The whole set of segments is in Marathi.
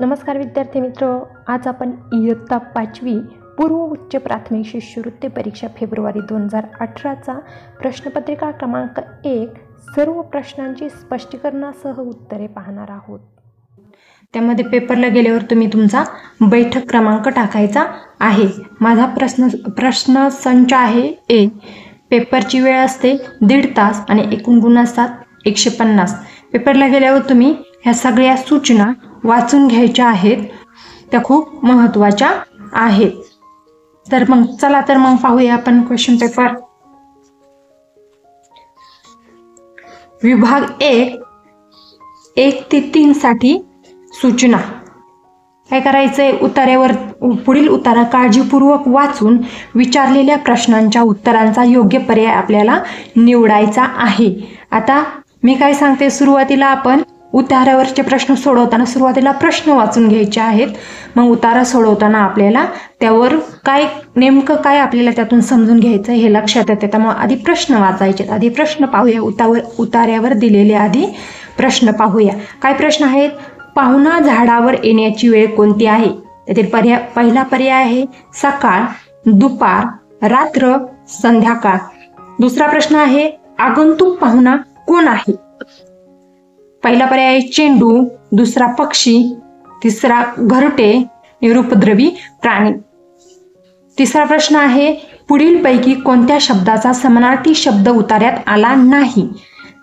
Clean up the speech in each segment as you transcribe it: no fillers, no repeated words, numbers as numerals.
नमस्कार विद्यार्थी मित्र, आज आपण इयत्ता 5वी पूर्व उच्च प्राथमिक शिष्यवृत्ती परीक्षा फेब्रुवारी 2018चा प्रश्नपत्रिका क्रमांक 1 सर्व प्रश्नांची स्पष्टीकरणासह उत्तरे पाहणार आहोत। त्यामध्ये पेपरला गेल्यावर तुम्ही तुमचा बैठक क्रमांक टाकायचा आहे। माझा प्रश्न संच आहे ए। पेपरची वेळ असते 1.5 तास आणि एकूण गुण असतात 150। पेपरला गेल्यावर तुम्ही ह्या सगळ्या सूचना वाचून घ्यायच्या आहेत, त्या खूप महत्त्वाच्या आहेत। तर मग पाहूया आपण क्वेश्चन पेपर। विभाग 1 ते 3 साठी सूचना काय करायचंय, उतार्यावर पुढील उतारा काळजीपूर्वक वाचून विचारलेल्या प्रश्नांच्या उत्तरांचा योग्य पर्याय आपल्याला निवडायचा आहे। आता मी काय सांगते, सुरुवातीला आपण उतार्यावरचे प्रश्न सोडवताना सुरुवातीला प्रश्न वाचून घ्यायचे आहेत। मग उतारा सोडवताना आपल्याला त्यावर नेमकं काय आपल्याला त्यातून समजून घ्यायचं हे लक्षात येते। त्यामुळे आधी प्रश्न वाचायचे। आधी प्रश्न पाहूया। उतार्यावर दिलेले आधी प्रश्न पाहूया। काय प्रश्न आहेत? पाहुणा झाडावर येण्याची वेळ कोणती आहे? त्यातील पहिला पर्याय आहे सकाळ, दुपार, रात्र, संध्याकाळ। दुसरा प्रश्न आहे आगंतुक पाहुणा कोण आहे? पहिला पर्याय आहे चेंडू, दुसरा पक्षी, तिसरा घरटे, निरुपद्रवी प्राणी। तिसरा प्रश्न आहे पुढीलपैकी कोणत्या शब्दाचा समानार्थी शब्द उतार्यात आला नाही?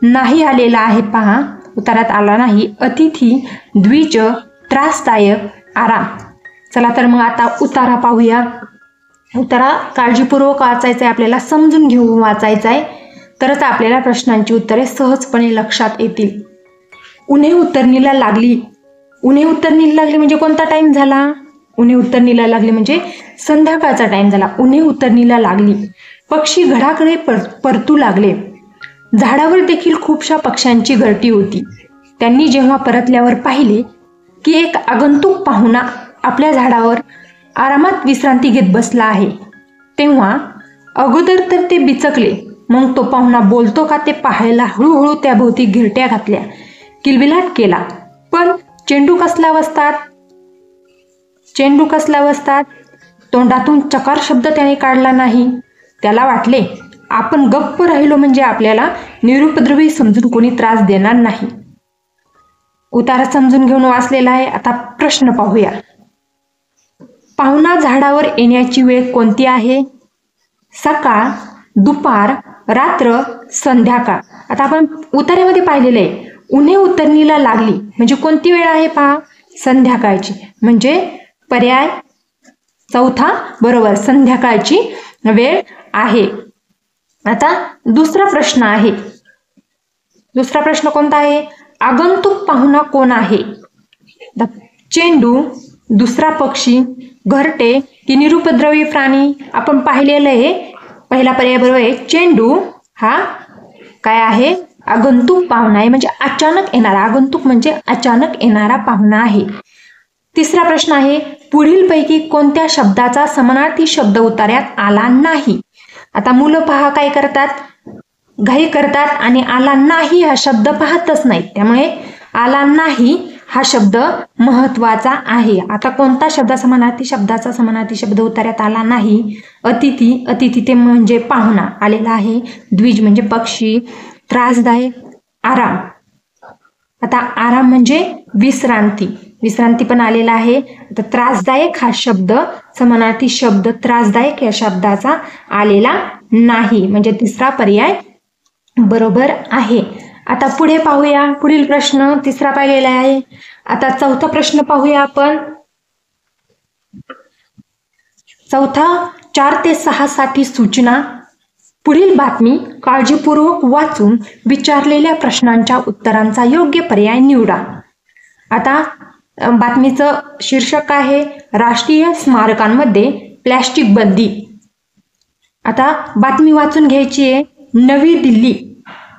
नाही आलेला आहे पहा, उतार्यात आला नाही। अतिथी, द्विज, त्रासदायक, आराम। चला तर मग आता उतारा पाहूया। उतारा काळजीपूर्वक वाचायचा आहे, आपल्याला समजून घेऊन वाचायचा आहे, तरच आपल्याला प्रश्नांची उत्तरे सहजपणे लक्षात येतील। उन्हे उतरणीला लागली। उन्हे उतरणीला लागली म्हणजे कोणता टाइम झाला? उन्हे उतरणीला लागली म्हणजे संध्याकाळचा टाइम झाला। उन्हे उतरणीला लागली। पक्षी घराकडे परतू लागले। झाडावर देखील खूपशा पक्ष्यांची घरटी होती। त्यांनी जेव्हा परतल्यावर पाहिले की एक आगंतुक पाहुणा आपल्या झाडावर आरामात विश्रांती घेत बसला आहे, तेव्हा अगोदर तर ते बिचकले। मग तो पाहुणा बोलतो का ते पाहायला हळूहळू त्याभोवती घिरट्या घातल्या, किलबिलाट केला। पण चेंडू कसला वसतात? तोंडातून चकार शब्द त्याने काढला नाही। त्याला वाटले आपण गप्प राहिलो म्हणजे आपल्याला निरुपद्रवी समजून कोणी त्रास देणार नाही। उतारा समजून घेऊन वाचलेला आहे। आता प्रश्न पाहूया। पाहुणा झाडावर येण्याची वेळ कोणती आहे? सकाळ, दुपार, रात्र, संध्याकाळ। आता आपण उतार्यामध्ये पाहिलेलं आहे उन्हे उतरणीला लागली म्हणजे कोणती वेळ आहे पहा? संध्याकाळची। म्हणजे पर्याय चौथा बरोबर, संध्याकाळची वेळ आहे। आता दुसरा प्रश्न आहे। दुसरा प्रश्न कोणता आहे? आगंतुक पाहुणा कोण आहे? चेंडू, दुसरा पक्षी, घरटे की निरुपद्रवी प्राणी? आपण पाहिलेलं आहे पहिला पर्याय बरोबर आहे, चेंडू हा काय आहे? आगंतुक पाहुणा आहे, म्हणजे अचानक येणारा। आगंतुक म्हणजे अचानक येणारा पाहुणा आहे। तिसरा प्रश्न आहे पुढीलपैकी कोणत्या शब्दाचा समानार्थी शब्द उतार्यात आला नाही? आता मुलं पहा काय करतात, घाई करतात आणि आला नाही हा शब्द पाहतच नाहीत। त्यामुळे आला नाही हा शब्द महत्वाचा आहे। आता कोणता शब्दाचा समानार्थी शब्द उतार्यात आला नाही? अतिथी ते म्हणजे पाहुणा आलेला आहे। द्विज म्हणजे पक्षी, त्रासदायक, आराम। आता आराम म्हणजे विश्रांती पण आलेला आहे। आता त्रासदायक हा शब्द समानार्थी शब्द त्रासदायक या शब्दाचा आलेला नाही, म्हणजे तिसरा पर्याय बरोबर आहे। आता पुढे पाहूया। पुढील प्रश्न तिसरा पाहिलेला आहे। आता चौथा प्रश्न पाहूया आपण। चौथा 4 ते 6 साठी सूचना। पुढील बातमी काळजीपूर्वक वाचून विचारलेल्या प्रश्नांच्या उत्तरांचा योग्य पर्याय निवडा। आता बातमीचं शीर्षक आहे राष्ट्रीय स्मारकांमध्ये प्लॅस्टिक बंदी। आता बातमी वाचून घ्यायची आहे। नवी दिल्ली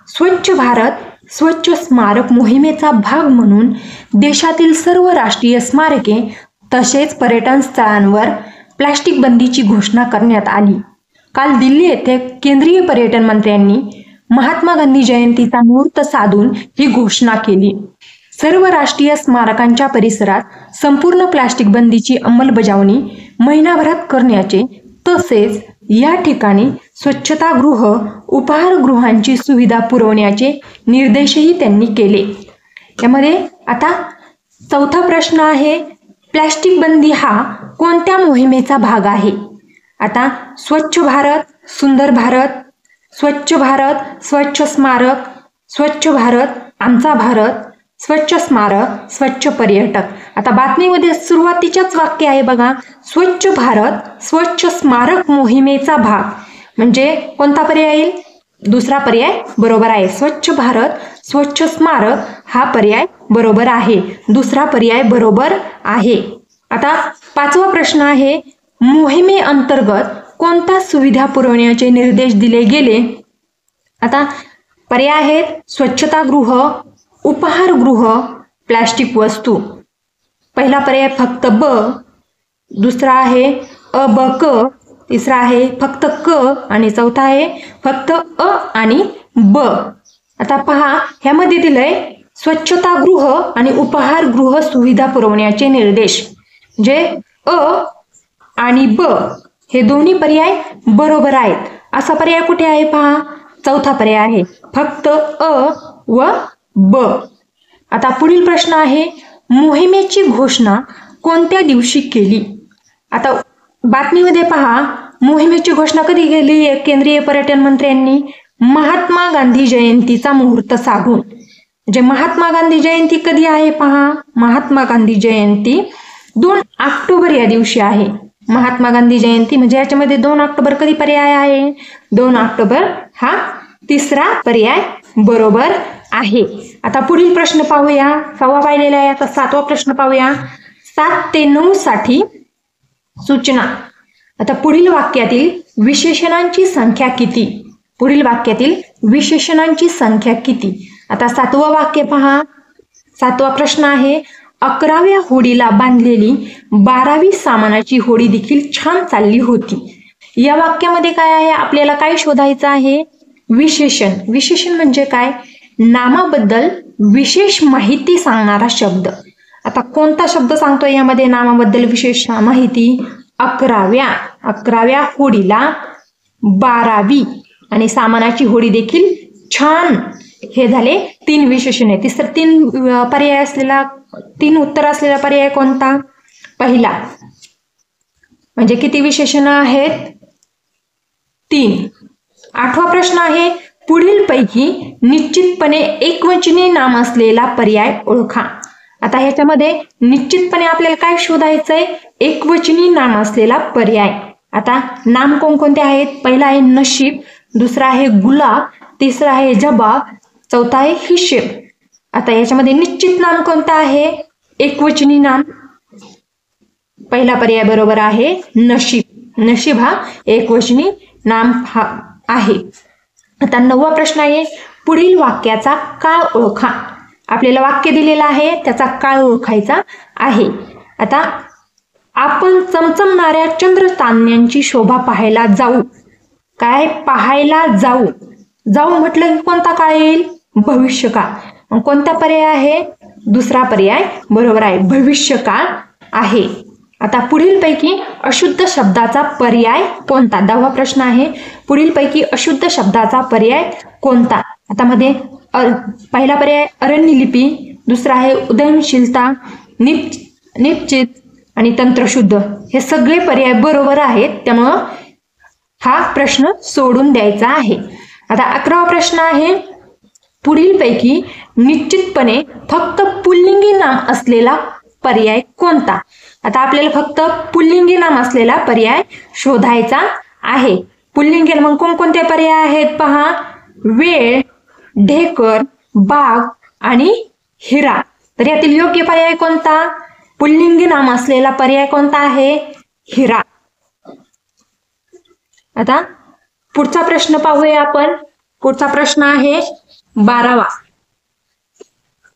स्वच्छ भारत स्वच्छ स्मारक मोहिमेचा भाग म्हणून देशातील सर्व राष्ट्रीय स्मारके तसेच पर्यटन स्थळांवर प्लॅस्टिक बंदीची घोषणा करण्यात आली। काल दिल्ली येथे केंद्रीय पर्यटन मंत्र्यांनी महात्मा गांधी जयंतीचा मुहूर्त साधून ही घोषणा केली। सर्व राष्ट्रीय स्मारकांच्या परिसरात संपूर्ण प्लास्टिक बंदीची अंमलबजावणी महिनाभरात करण्याचे, तसेच या ठिकाणी स्वच्छतागृह, उपाहारगृहांची सुविधा पुरवण्याचे निर्देशही त्यांनी केले. यामध्ये आता चौथा प्रश्न आहे, प्लास्टिक बंदी हा कोणत्या मोहिमेचा भाग आहे? आता स्वच्छ भारत, सुंदर भारत, स्वच्छ भारत, स्वच्छ स्मारक, स्वच्छ भारत, आमचा भारत, स्वच्छ स्मारक, स्वच्छ पर्यटक. आता बातमीमध्ये सुरुवातीच्याच वाक्य आहे बघा, स्वच्छ भारत, स्वच्छ स्मारक मोहिमेचा भाग. म्हणजे कोणता पर्याय येईल? दुसरा पर्याय बरोबर आहे. स्वच्छ भारत, स्वच्छ स्मारक हा पर्याय बरोबर आहे. दुसरा पर्याय बरोबर आहे. आता पाचवा प्रश्न आहे, मोहिमेअंतर्गत कोणत्या सुविधा पुरवण्याचे निर्देश दिले गेले? आता पर्याय आहेत स्वच्छतागृह, उपाहारगृह, प्लास्टिक वस्तू. पहिला पर्याय फक्त ब, दुसरा आहे अ ब क, तिसरा आहे फक्त क आणि चौथा आहे फक्त अ आणि ब. आता पहा, ह्यामध्ये दिलंय स्वच्छतागृह आणि उपाहारगृह सुविधा पुरवण्याचे निर्देश. जे अ आणि ब हे दोन्ही पर्याय बरोबर आहेत. असा पर्याय कुठे आहे पहा, चौथा पर्याय आहे, फक्त अ व ब. आता पुढील प्रश्न आहे, मोहिमेची घोषणा कोणत्या दिवशी केली? आता बातमीमध्ये पहा, मोहिमेची घोषणा कधी केली केंद्रीय पर्यटन मंत्र्यांनी? महात्मा गांधी जयंतीचा मुहूर्त साधून. म्हणजे महात्मा गांधी जयंती कधी आहे पहा, महात्मा गांधी जयंती 2 ऑक्टोबर या दिवशी आहे. महात्मा गांधी जयंती म्हणजे याच्यामध्ये 2 ऑक्टोबर कधी पर्याय आहे? 2 ऑक्टोबर हा तिसरा पर्याय बरोबर आहे. आता पुढील प्रश्न पाहूया. 6वा पाहिलेला आहे. आता 7वा प्रश्न पाहूया. 7 ते 9 साठी सूचना. आता पुढील वाक्यातील विशेषणांची संख्या किती? पुढील वाक्यातील विशेषणांची संख्या किती? आता 7वं वाक्य पहा. 7वा प्रश्न आहे, 11व्या होडीला बांधलेली 12वी सामानाची होडी देखील छान चालली होती. या वाक्यामध्ये काय आहे? आपल्याला काय शोधायचं आहे? विशेषण. विशेषण म्हणजे काय? नामाबद्दल विशेष माहिती सांगणारा शब्द. आता कोणता शब्द सांगतोय यामध्ये नामाबद्दल विशेष माहिती? 11व्या होडीला 12वी आणि सामानाची होडी देखील छान. हे झाले 3 विशेषणे. तिसरं 3 पर्याय असलेला 3 उत्तर असलेला पर्याय कोणता? पहिला. म्हणजे किती विशेषणं आहेत? 3. 8वा प्रश्न आहे, पुढील पैकी निश्चितपणे एकवचनी नाम असलेला पर्याय ओळखा. आता ह्याच्यामध्ये निश्चितपणे आपल्याला काय शोधायचंय? एकवचनी नाम असलेला पर्याय. आता नाम कोणकोणते आहेत? पहिला आहे नशीब, दुसरा आहे गुलाब, तिसरा आहे जबाब, चौथा आहे हिशेब. आता याच्यामध्ये निश्चित नाम कोणतं आहे? एकवचनी नाम. पहिला पर्याय बरोबर आहे नशीब. नशीब हा एकवचनी नाम आहे. आता 9वा प्रश्न आहे, पुढील वाक्याचा काळ ओळखा. आपल्याला वाक्य दिलेलं आहे, त्याचा काळ ओळखायचा आहे. आता आपण चमचमणाऱ्या चंद्रतांण्यांची शोभा पाहायला जाऊ. काय पाहायला जाऊ? जाऊ म्हटलं की कोणता काळ येईल? भविष्यकाळ. मग कोणता पर्याय आहे? दुसरा पर्याय बरोबर आहे, भविष्यकाळ आहे. आता पुढील पैकी अशुद्ध शब्दाचा पर्याय कोणता? 10वा प्रश्न आहे, पुढील पैकी अशुद्ध शब्दाचा पर्याय कोणता? आता मध्ये पहिला पर्याय अरण्यलिपी, दुसरा आहे उदयनशीलता, निश्चित आणि तंत्रशुद्ध. हे सगळे पर्याय बरोबर आहेत, त्यामुळं हा प्रश्न सोडून द्यायचा आहे. आता 11वा प्रश्न आहे, पुढील पैकी निश्चितपणे फक्त पुल्लिंगी नाम असलेला पर्याय कोणता? आता आपल्याला फक्त पुल्लिंगी नाम असलेला पर्याय शोधायचा आहे. पुल्लिंगी मग कोणकोणते पर्याय आहेत पहा. वेळ, ढेकर, बाग आणि हिरा. तर यातील योग्य पर्याय कोणता? पुल्लिंगी नाम असलेला पर्याय कोणता आहे? हिरा. आता पुढचा प्रश्न पाहूया आपण. पुढचा प्रश्न आहे 12वा.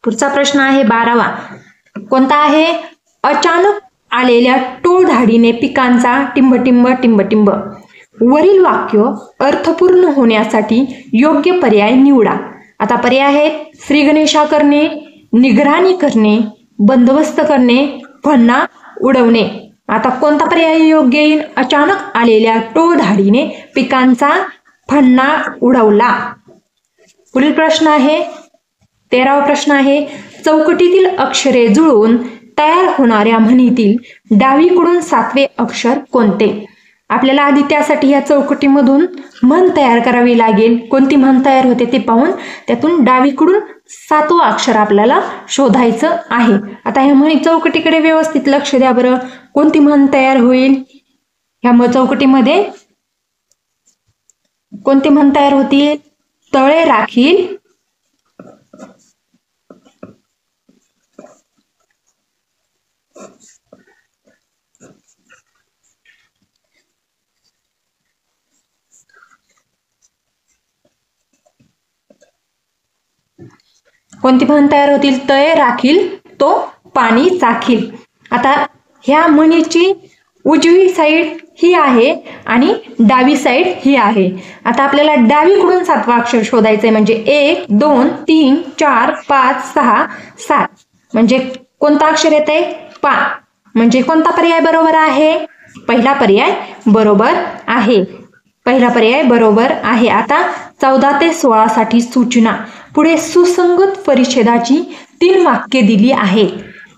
पुढचा प्रश्न आहे 12वा. कोणता आहे? अचानक आलेल्या टोळधाडीने पिकांचा टिंबटिंब टिंबटिंब. वरील वाक्य अर्थपूर्ण होण्यासाठी योग्य पर्याय निवडा. आता पर्याय आहेत श्री गणेशा करणे, निगराणी करणे, बंदोबस्त करणे, फन्ना उडवणे. आता कोणता पर्याय योग्य येईल? अचानक आलेल्या टोळधाडीने पिकांचा फन्ना उडवला. पुढील प्रश्न आहे 13वा प्रश्न आहे, चौकटीतील अक्षरे जुळवून तयार होणाऱ्या म्हणीतील डावीकडून 7वे अक्षर कोणते? आपल्याला आधी त्यासाठी या चौकटीमधून म्हण तयार करावी लागेल. कोणती म्हण तयार होते ते पाहून त्यातून डावीकडून 7वं अक्षर आपल्याला शोधायचं आहे. आता ह्या म्हणी चौकटीकडे व्यवस्थित लक्ष द्या बरं. कोणती म्हण तयार होईल? ह्या चौकटीमध्ये कोणती म्हण तयार होतील? तळे राखील कोणती म्हण तयार होतील? तळे राखील तो पाणी चाखील. आता ह्या म्हणीची उजवी साईड ही आहे आणि डावी साईड ही आहे. आता आपल्याला डावीकडून 7वा अक्षर शोधायचंय. म्हणजे 1 2 3 4 5 6 7 म्हणजे कोणता अक्षर येते? पा. म्हणजे कोणता पर्याय बरोबर आहे? पहिला पर्याय बरोबर आहे. पहिला पर्याय बरोबर आहे. आता 14 ते 16 साठी सूचना. पुढे सुसंगत परिच्छेदाची 3 वाक्ये दिली आहेत.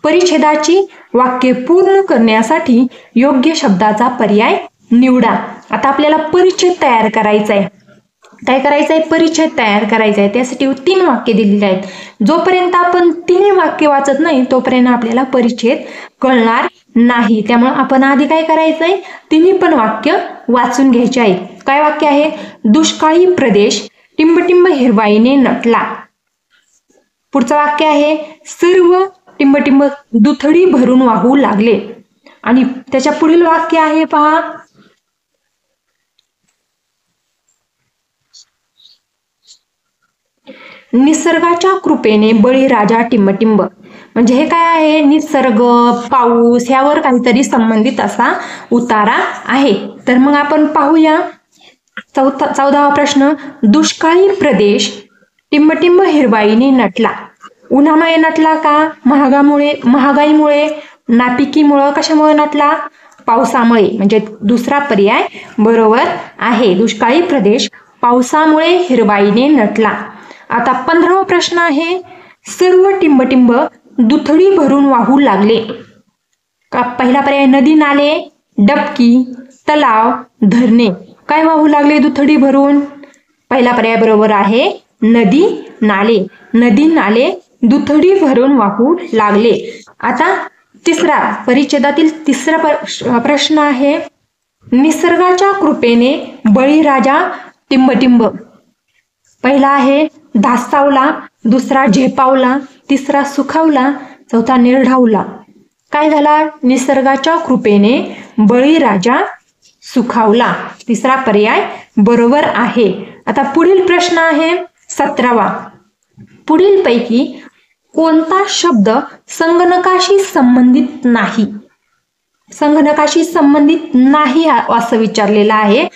परिच्छेदाची वाक्ये पूर्ण करण्यासाठी योग्य शब्दाचा पर्याय निवडा. आता आपल्याला परिच्छेद तयार करायचा आहे. काय करायचं आहे? परिच्छेद तयार करायचा आहे. त्यासाठी 3 वाक्ये दिलेली आहेत. जोपर्यंत आपण 3 वाक्य वाचत नाही तोपर्यंत आपल्याला परिच्छेद कळणार नाही. त्यामुळे आपण आधी काय करायचंय? 3 पण वाक्य वाचून घ्यायचे आहे. काय वाक्य आहे? दुष्काळी प्रदेश टिंबटिंब हिरवाईने नटला. पुढचं वाक्य आहे, सर्व टिंबटिंब दुथडी भरून वाहू लागले. आणि त्याच्या पुढील वाक्य आहे पहा, निसर्गाच्या कृपेने बळीराजा टिंबटिंब. म्हणजे हे काय आहे? निसर्ग, पाऊस यावर काहीतरी संबंधित असा उतारा आहे. तर मग आपण पाहूया 14वा प्रश्न. दुष्काळी प्रदेश टिंबटिंब हिरवाईने नटला. उन्हामुळे नटला का? महागाईमुळे, नापिकीमुळे, कशामुळे नटला? पावसामुळे. म्हणजे दुसरा पर्याय बरोबर आहे. दुष्काळी प्रदेश पावसामुळे हिरवाईने नटला. आता 15वा प्रश्न आहे, सर्व टिंबटिंब दुथडी भरून वाहू लागले. पहिला पर्याय नदी नाले, डबकी, तलाव, धरणे. काय वाहू लागले दुथडी भरून? पहिला पर्याय बरोबर आहे नदी नाले. नदी नाले दुथडी भरून वाहू लागले. आता तिसरा परिच्छेदातील तिसरा प्रश्न आहे, निसर्गाच्या कृपेने बळीराजा टिंबटिंब. पहिला आहे धास्तावला, दुसरा झेपावला, तिसरा सुखावला, चौथा निर्ढावला. काय झाला? निसर्गाच्या कृपेने बळीराजा सुखावला. तिसरा पर्याय बरोबर आहे. आता पुढील प्रश्न आहे 17वा. पुढील पैकी कोणता शब्द संगणकाशी संबंधित नाही? संगणकाशी संबंधित नाही असं विचारलेलं आहे.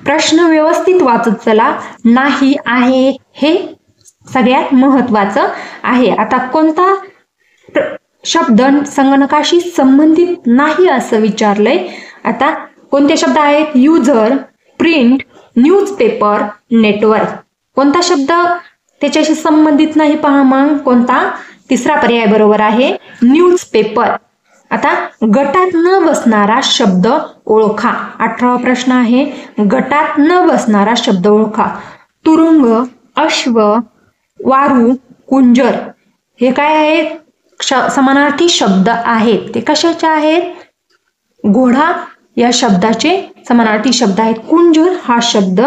प्रश्न व्यवस्थित वाचत चला. नाही आहे हे सगळ्यात महत्वाचं आहे. आता कोणता शब्द संगणकाशी संबंधित नाही असं विचारलंय. आता कोणते शब्द आहेत? User, print, newspaper, network. कोणता शब्द त्याच्याशी संबंधित नाही पहा मग कोणता? तिसरा पर्याय बरोबर आहे न्यूजपेपर. आता गटात न बसणारा शब्द ओळखा. 18वा प्रश्न आहे, गटात न बसणारा शब्द ओळखा. तुरुंग, अश्व, वारू, कुंजर हे काय आहेत? समानार्थी शब्द आहेत. ते कशाचे आहेत? घोडा या शब्दाचे समानार्थी शब्द आहेत. कुंजर हा शब्द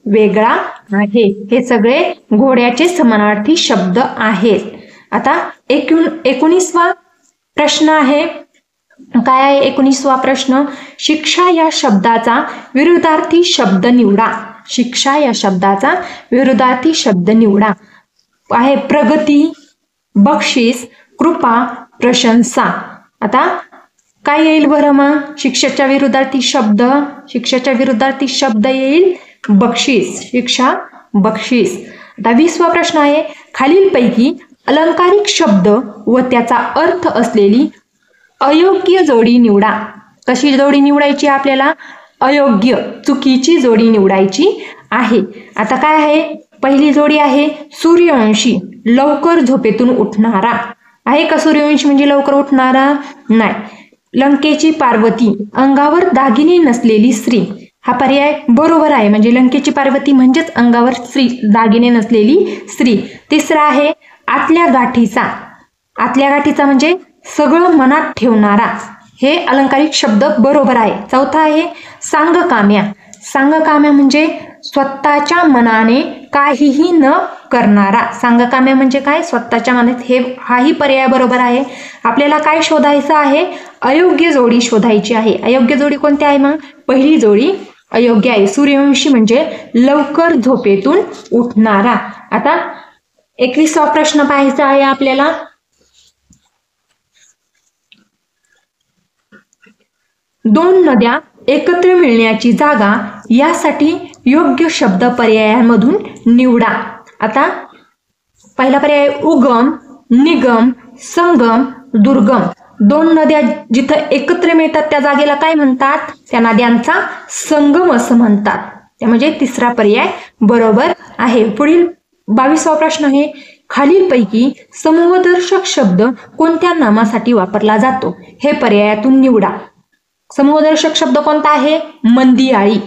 वेगळा आहे. हे सगळे घोड्याचे समानार्थी शब्द आहेत. आता 19वा प्रश्न आहे. काय आहे 19वा प्रश्न? शिक्षा या शब्दाचा विरुद्धार्थी शब्द निवडा. शिक्षा या शब्दाचा विरुद्धार्थी शब्द निवडा. आहे प्रगती, बक्षीस, कृपा, प्रशंसा. आता काय येईल बरं मग? शिक्षेच्या विरुद्धार्थी शब्द, शिक्षेच्या विरुद्धार्थी शब्द येईल बक्षीस. शिक्षा, बक्षीस. आता 20वा प्रश्न आहे, खालीलपैकी अलंकारिक शब्द व त्याचा अर्थ असलेली अयोग्य जोडी निवडा. कशी जोडी निवडायची आपल्याला? अयोग्य, चुकीची जोडी निवडायची आहे. आता काय आहे? पहिली जोडी आहे सूर्यवंशी, लवकर झोपेतून उठणारा. आहे का सूर्यवंशी म्हणजे लवकर उठणारा? नाही. लंकेची पार्वती, अंगावर दागिने नसलेली स्त्री. हा पर्याय बरोबर आहे. म्हणजे लंकेची पार्वती म्हणजेच अंगावर दागिने नसलेली स्त्री. तिसरा आहे आतल्या गाठीचा. आतल्या गाठीचा म्हणजे सगळं मनात ठेवणारा. हे अलंकारिक शब्द बरोबर आहे. चौथा आहे सांगकाम्या. सांगकाम्या म्हणजे स्वतःच्या मनाने काहीही न करणारा. सांगकाम्या म्हणजे काय? स्वतःच्या मनात. हाही पर्याय बरोबर आहे. आपल्याला काय शोधायचं आहे? अयोग्य जोडी शोधायची आहे. अयोग्य जोडी कोणती आहे मग? पहिली जोडी अयोग्य आहे. सूर्यवंशी म्हणजे लवकर झोपेतून उठणारा. आता 21वा प्रश्न पाहायचा आहे आपल्याला. दोन नद्या एकत्र मिळण्याची जागा यासाठी योग्य शब्द पर्यायांमधून निवडा. आता पहिला पर्याय उगम, निगम, संगम, दुर्गम. दोन नद्या जिथं एकत्र मिळतात त्या जागेला काय म्हणतात? त्या नद्यांचा संगम असं म्हणतात. म्हणजे तिसरा पर्याय बरोबर आहे. पुढील 22वा प्रश्न आहे खालीलपैकी समूहदर्शक शब्द कोणत्या नामासाठी वापरला जातो? हे पर्यायातून निवडा. समूहदर्शक शब्द कोणता आहे? मंदियाळी.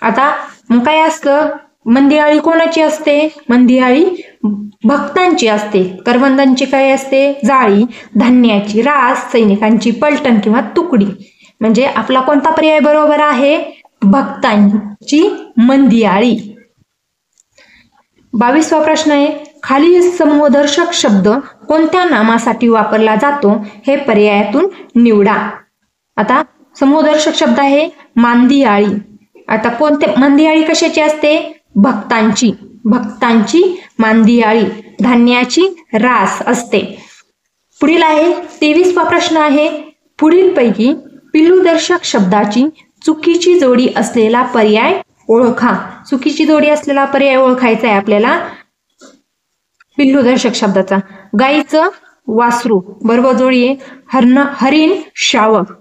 आता मग काय असतं? मंदियाळी कोणाची असते? मंदियाळी भक्तांची असते. करवंदांची काय असते? जाळी. धान्याची रास, सैनिकांची पलटण किंवा तुकडी. म्हणजे आपला कोणता पर्याय बरोबर आहे? भक्तांची मंदियाळी. 22वा प्रश्न आहे खालील समूहदर्शक शब्द कोणत्या नामासाठी वापरला जातो? हे पर्यायातून निवडा. आता समूहदर्शक शब्द आहे मांदियाळी. आता कोणते? मंदियाळी कशाची असते? भक्तांची. भक्तांची मांदियाळी. धान्याची रास असते. पुढील आहे 23वा प्रश्न आहे पुढीलपैकी पिल्लूदर्शक शब्दाची चुकीची जोडी असलेला पर्याय ओळखा. चुकीची जोडी असलेला पर्याय ओळखायचा आहे आपल्याला. पिल्लूदर्शक शब्दाचा गाईचं वासरू बरोबर जोडी आहे. हरिण शावक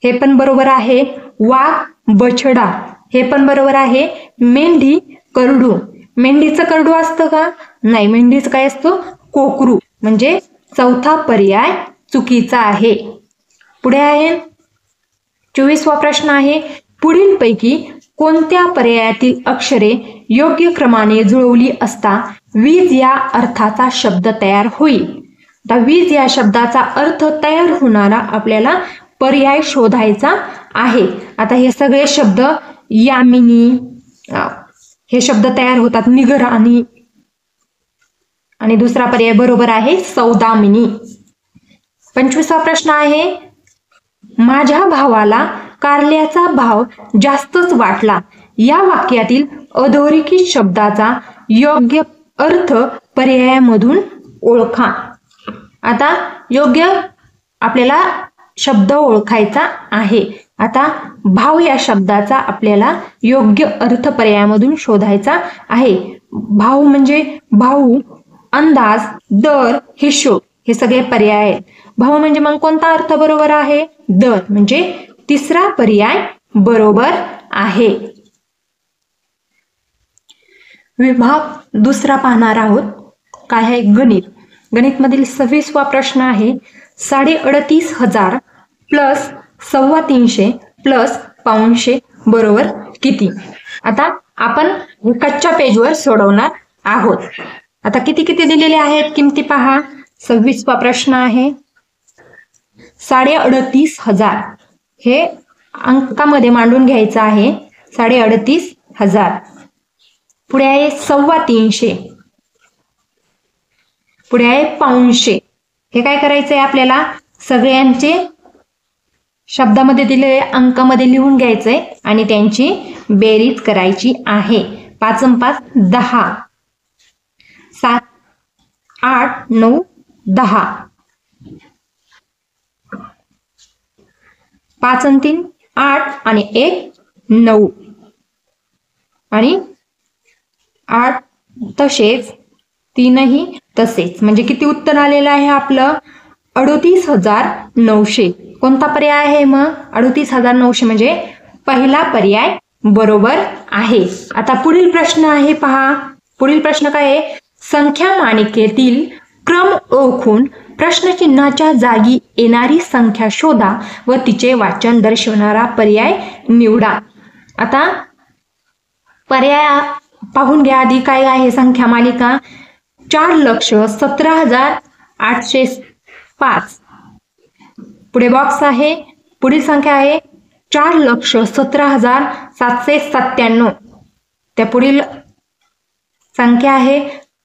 हे पण बरोबर आहे. वाघ बछडा हे पण बरोबर आहे. मेंढी करडू. मेंढीचं करडू असतं का? नाही. मेंढीचं काय असतं? कोकरू. म्हणजे चौथा पर्याय चुकीचा आहे. पुढे आहे 24वा प्रश्न आहे पुढीलपैकी कोणत्या पर्यायातील अक्षरे योग्य क्रमाने जुळवली असता वीज या अर्थाचा शब्द तयार होईल? आता वीज या शब्दाचा अर्थ तयार होणारा आपल्याला पर्याय शोधायचा आहे. आता हे सगळे शब्द यामिनी हे शब्द तयार होतात. निगराणी आणि दुसरा पर्याय बरोबर आहे सौदामिनी. 25वा प्रश्न आहे माझ्या भावाला कारल्याचा भाव जास्तच वाटला. या वाक्यातील अधोरेखित शब्दाचा योग्य अर्थ पर्यायामधून ओळखा. आता योग्य आपल्याला शब्द ओळखायचा आहे. आता भाव या शब्दाचा आपल्याला योग्य अर्थ पर्यायामधून शोधायचा आहे. भाव म्हणजे भाऊ, अंदाज, दर, हिशोब हे सगळे पर्याय आहेत. भाव म्हणजे मग कोणता अर्थ बरोबर आहे? दर. म्हणजे तिसरा पर्याय बरोबर आहे. विभाग दुसरा पाहणार आहोत. काय आहे? गणित. गणित मधील 26वा प्रश्न आहे 3,38,000 प्लस 325 प्लस 500 बरोबर किती? आता आपण कच्च्या पेजवर सोडवणार आहोत. आता किती किती दिलेले आहेत किमती पहा. 26वा प्रश्न आहे 3,38,000 हे अंकामध्ये मांडून घ्यायचं आहे. 3,38,000. पुढे आहे 325. पुढे आहे 500. हे काय करायचंय आपल्याला? सगळ्यांचे शब्दामध्ये दिलेले अंकामध्ये लिहून घ्यायचंय आणि त्यांची बेरीज करायची आहे. 5 आणि 5 10. 7 8 9 10. 5 आणि 3 8 आणि 1 9 आणि 8 तसेच 3ही तसेच. म्हणजे किती उत्तर आलेलं आहे आपलं? 38,900. कोणता पर्याय आहे मग? 38,900 म्हणजे पहिला पर्याय बरोबर आहे. आता पुढील प्रश्न आहे पहा. पुढील प्रश्न काय आहे? संख्या मालिकेतील क्रम ओळखून प्रश्नचिन्हाच्या जागी येणारी संख्या शोधा व तिचे वाचन दर्शवणारा पर्याय निवडा. आता पर्याय पाहून घ्या आधी. काय आहे संख्या मालिका? 4,17,805. पुढे बॉक्स आहे. पुढील संख्या आहे 4,17,797. त्या पुढील संख्या आहे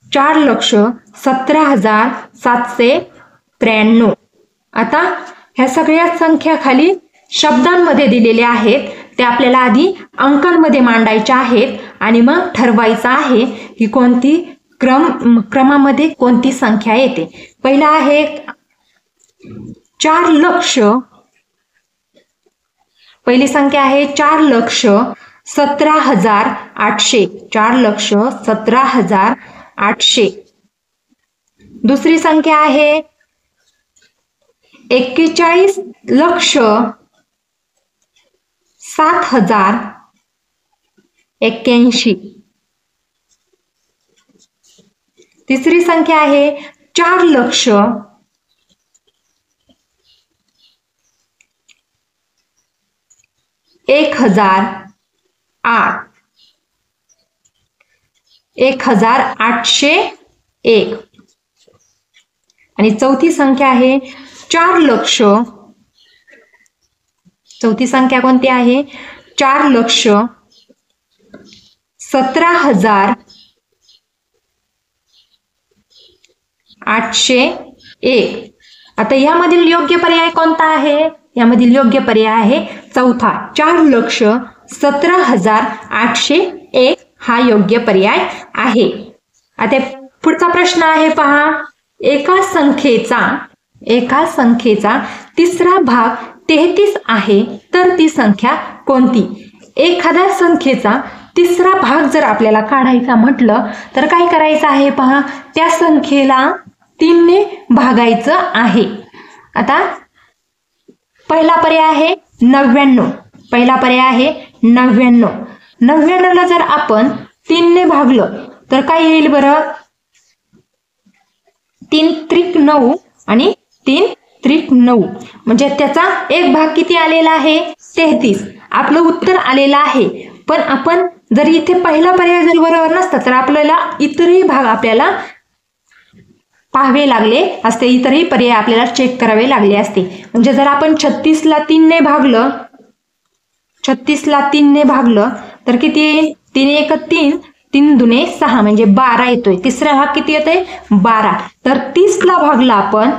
4,17,793. आता ह्या सगळ्या संख्या खाली शब्दांमध्ये दिलेल्या आहेत. ते आपल्याला आधी अंकांमध्ये मांडायच्या आहेत आणि मग ठरवायचं आहे की कोणती क्रमामध्ये कोणती संख्या येते. पहिला आहे 4 लक्ष. पहिली संख्या आहे 4,17,800. 4,17,800. दुसरी संख्या आहे 41,07,081. तिसरी संख्या आहे 4,01,008. 1,801. आणि चौथी संख्या आहे 4 लक्ष. चौथी संख्या कोणती आहे? 4,17,801. आता यामधील योग्य पर्याय कोणता आहे? यामधील योग्य पर्याय आहे चौथा 4,17,801 हा योग्य पर्याय आहे. आता पुढचा प्रश्न आहे पहा. एका संख्येचा तिसरा भाग 33 आहे तर ती संख्या कोणती? एखाद्या संख्येचा तिसरा भाग जर आपल्याला काढायचा म्हटलं तर काय करायचं आहे पहा. त्या संख्येला 3 ने भागायचं आहे. आता पहिला पर्याय आहे 99. पहिला पर्याय आहे 99. 99 ला जर आपण 3 ने भागलं तर काय येईल बरं? 3 त्रिक 9 आणि 3 त्रिक 9 म्हणजे त्याचा एक भाग किती आलेला आहे? 33. आपलं उत्तर आलेलं आहे. पण आपण जर इथे पहिला पर्याय जर बरोबर नसता तर आपल्याला इतरही भाग आपल्याला पाहावे लागले असते. इतरही पर्याय आपल्याला चेक करावे लागले असते. म्हणजे जर आपण 36 ला 3 ने भागलं, 36 ला 3 ने भागलं तर किती येईल? 3 एक 3, 3 दुने 6 म्हणजे 12 येतोय. तिसरा भाग किती येतोय? 12. तर 30 ला भागला आपण,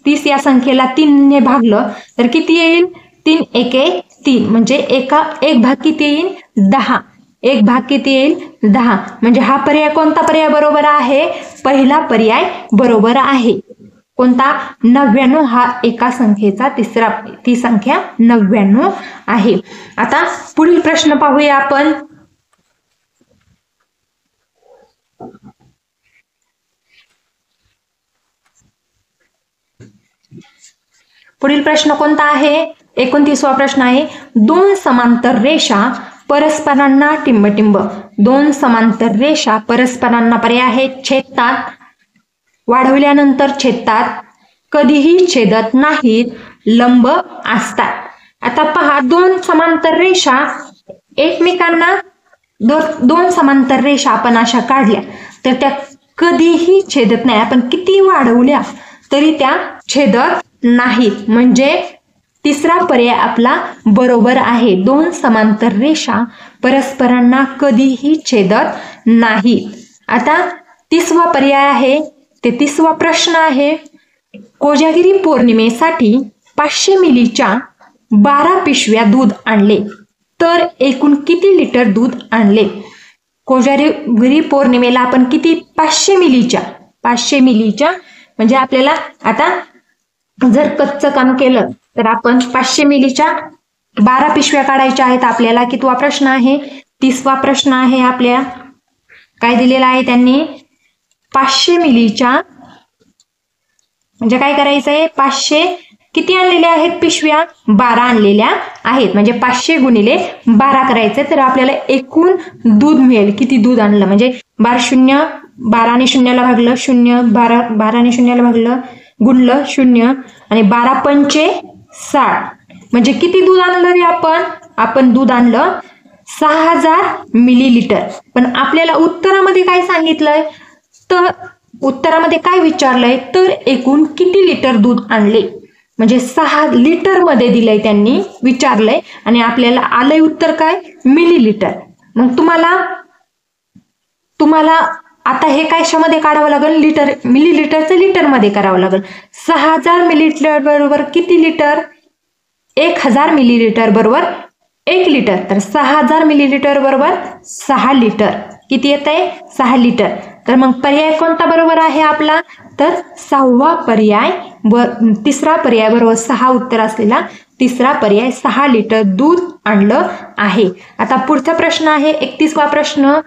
30 या संख्येला 3 ने भागलं तर किती येईल? 3 एके 3 म्हणजे एक भाग किती येईल? 10. एक भाग किती येईल? 10. म्हणजे हा पर्याय कोणता पर्याय बरोबर आहे? पहिला पर्याय बरोबर आहे. कोणता? 99 हा एका संख्येचा ती संख्या 99 आहे. आता पुढील प्रश्न पाहूया आपण. पुढील प्रश्न कोणता आहे? 29वा प्रश्न आहे. 2 समांतर रेषा परस्परांना टिंबटिंब. 2 समांतर रेषा परस्परांना पर्याय आहे छेदतात, वाढवल्यानंतर छेदतात, कधीही छेदत नाहीत, लंब असतात. आता पहा 2 समांतर रेषा एकमेकांना 2 समांतर रेषा आपण अशा काढल्या तर त्या कधीही छेदत नाही. आपण किती वाढवल्या तरी त्या छेदत नाहीत. म्हणजे तिसरा पर्याय आपला बरोबर आहे. 2 समांतर रेषा परस्परांना कधीही छेदत नाहीत. आता 30वा पर्याय आहे. ते 30वा प्रश्न आहे. कोजागिरी पौर्णिमेसाठी 500 मिलीच्या 12 पिशव्या दूध आणले तर एकूण किती लिटर दूध आणले? कोजागिरी पौर्णिमेला आपण किती? 500 मिलीच्या म्हणजे आपल्याला आता जर कच्चं काम केलं तर आपण 500 मिलीच्या 12 पिशव्या काढायच्या आहेत आपल्याला. कितवा प्रश्न आहे? 30वा प्रश्न आहे आपल्या. काय दिलेला आहे त्यांनी? 500 मिलीच्या, म्हणजे काय करायचंय, 500 किती आणलेल्या आहेत पिशव्या, 12 आणलेल्या आहेत, म्हणजे 500 गुणिले 12 करायचे, तर आपल्याला एकूण दूध मिळेल. किती दूध आणलं, म्हणजे 12 ने शून्याला भागलं 0, 12 ने शून्याला भागलं गुणलं 0 आणि 12 पंचे 60, म्हणजे किती दूध आणलं रे आपण दूध आणलं 6000 मिलीलिटर. पण आपल्याला उत्तरामध्ये काय सांगितलंय, तर उत्तरामध्ये काय विचारलंय, तर एकूण किती लिटर दूध आणले, म्हणजे 6 लिटर मध्ये दिलंय, त्यांनी विचारलंय आणि आपल्याला आलंय उत्तर काय, मिलीलिटर. मग तुम्हाला आता हे काय मध्ये काढावं लागेल, लिटर, मिलीलिटरचं लिटर मध्ये करावं लागेल. 6000 मिलीलिटर बरोबर किती लिटर, 1000 मिलीलिटर बरोबर 1 लिटर, तर 6000 मिलीलिटर बरोबर 6 लिटर. किती येत आहे, 6 लिटर. तर मग पर्याय कोणता बरोबर आहे आपला, तर 6वा पर्याय, तिसरा पर्याय बरोबर 6 उत्तर असलेला तिसरा पर्याय, 6 लिटर दूध आणलं आहे. आता पुढचा प्रश्न आहे 31वा प्रश्न.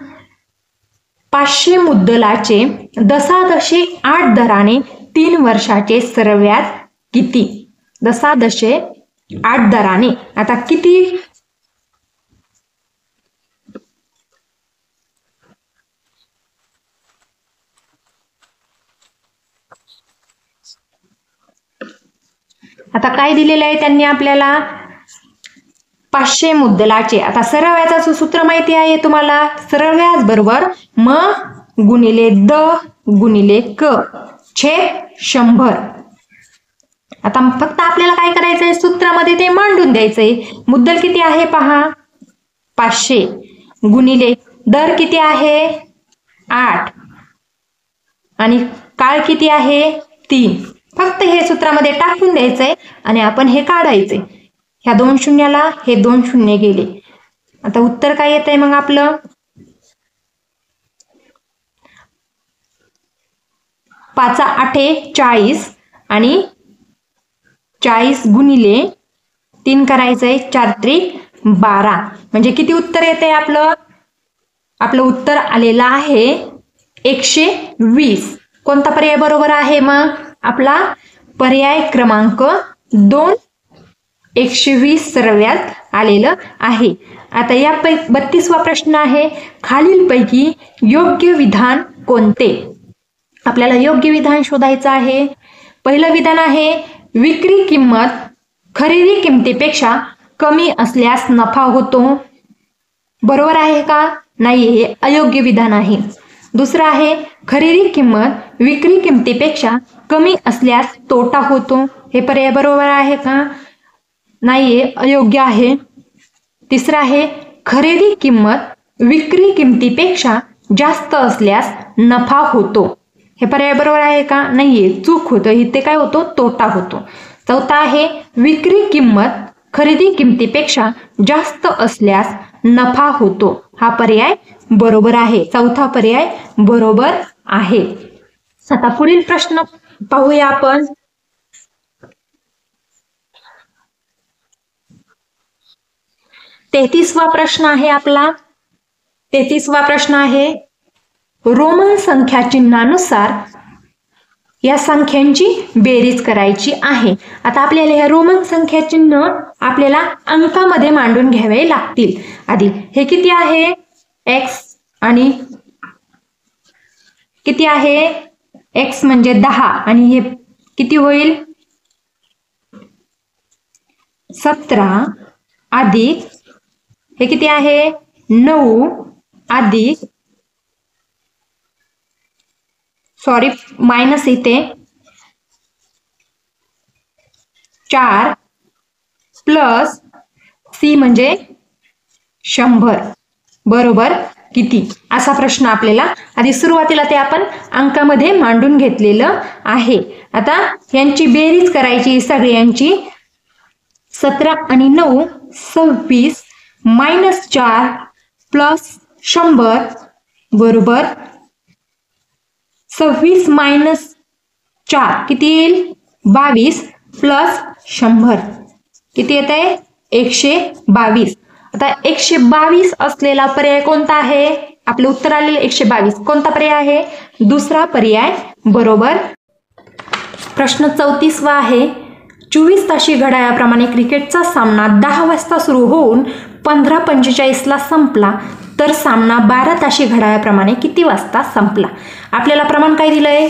500 मुद्दलाचे दशादशे 8 दराने 3 वर्षाचे सरळ व्याज किती, दशादशे 8 दराने. आता किती, आता काय दिलेलं आहे त्यांनी आपल्याला, 500 मुद्दलाचे. आता सरळ व्याजाचं सूत्र माहिती आहे तुम्हाला, सरळ व्याज बरोबर म गुणिले द गुणिले क छेद 100. आता फक्त आपल्याला काय करायचंय, सूत्रामध्ये ते मांडून द्यायचंय. मुद्दल किती आहे पहा 500 गुणिले दर किती आहे 8 आणि काळ किती आहे 3. फक्त हे सूत्रामध्ये टाकून द्यायचंय आणि आपण हे काढायचंय. ह्या 2 शून्याला हे 2 शून्य गेले. आता उत्तर काय येत आहे मग आपलं, 5 8 40 आणि 40 गुणिले 3 करायचंय 4 त्रिक 12, म्हणजे किती उत्तर येते आपलं उत्तर आलेलं आहे 120. कोणता पर्याय बरोबर आहे मग आपला, पर्याय क्रमांक 2, 120 सरळ व्याज आलेलं आहे. आता या 32वा प्रश्न आहे, खालीलपैकी योग्य विधान कोणते. आपल्याला योग्य विधान शोधायचं आहे. पहिलं विधान आहे, विक्री किंमत खरेदी किमतीपेक्षा कमी असल्यास नफा होतो. बरोबर आहे का, नाही, हे अयोग्य विधान आहे. दुसरं आहे, खरेदी किंमत विक्री किमतीपेक्षा कमी असल्यास तोटा होतो. हे पर्याय बरोबर आहे का, नाही, अयोग्य आहे. तिसरं आहे, खरेदी किंमत विक्री किमतीपेक्षा जास्त असल्यास नफा होतो. हे पर्याय बरोबर आहे का, नाहीये, चूक होतं, इथे काय होतो, तोटा होतो. चौथा आहे, विक्री किंमत खरेदी किमतीपेक्षा जास्त असल्यास नफा होतो. हा पर्याय बरोबर आहे, चौथा पर्याय बरोबर आहे. आता पुढील प्रश्न पाहूया आपण. तेहतीसवा प्रश्न आहे आपला. 33वा प्रश्न आहे, रोमन संख्या चिन्हानुसार या संख्यांची बेरीज करायची आहे. आता आपल्याला या रोमन संख्या चिन्ह आपल्याला अंकामध्ये मांडून घ्यावे लागतील. आधी हे किती आहे x आणि किती आहे x म्हणजे 10 आणि हे किती होईल 17 अधिक हे किती आहे 9 अधिक सॉरी मायनस इथे 4 प्लस c म्हणजे 100 बरोबर किती असा प्रश्न आपल्याला आधी सुरुवातीला ते आपण अंकामध्ये मांडून घेतलेलं आहे. आता यांची बेरीज करायची सगळ्यांची 17 आणि 9 26 मायनस 4 प्लस 100 बरोबर 26 मायनस 4 किती येईल 22 प्लस 100 किती येत आहे 122. आता 122 असलेला पर्याय कोणता आहे आपले उत्तर आलेले 122. कोणता पर्याय आहे? दुसरा पर्याय बरोबर. प्रश्न 34 आहे, 24 ताशी घड्याळाप्रमाणे क्रिकेटचा सामना 10 वाजता सुरू होऊन 15:45 संपला तर सामना 12 ताशी घड्याळाप्रमाणे किती वाजता संपला? आपल्याला प्रमाण काय दिलंय?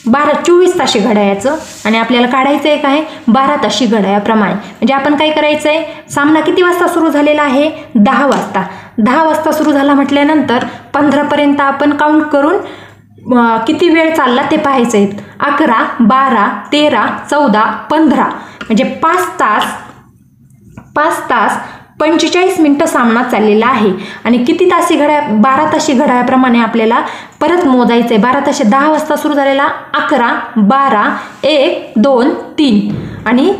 24 ताशी घड्याळाचं आणि आपल्याला काढायचं आहे काय? 12 ताशी घड्याळाप्रमाणे. म्हणजे आपण काय करायचंय? सामना किती वाजता सुरू झालेला आहे? 10 वाजता. 10 वाजता सुरू झाला म्हटल्यानंतर 15 पर्यंत आपण काउंट करून किती वेळ चालला ते पाहायचंय. 11, 12, 13, 14, 15 म्हणजे 5 तास 45 मिनिटं सामना चाललेला आहे. आणि किती तासी घड्याळ? 12 ताशी घड्याळाप्रमाणे आपल्याला परत मोजायचंय. 12 ताशी 10 वाजता सुरू झालेला 11, 12, 1, 2, 3 आणि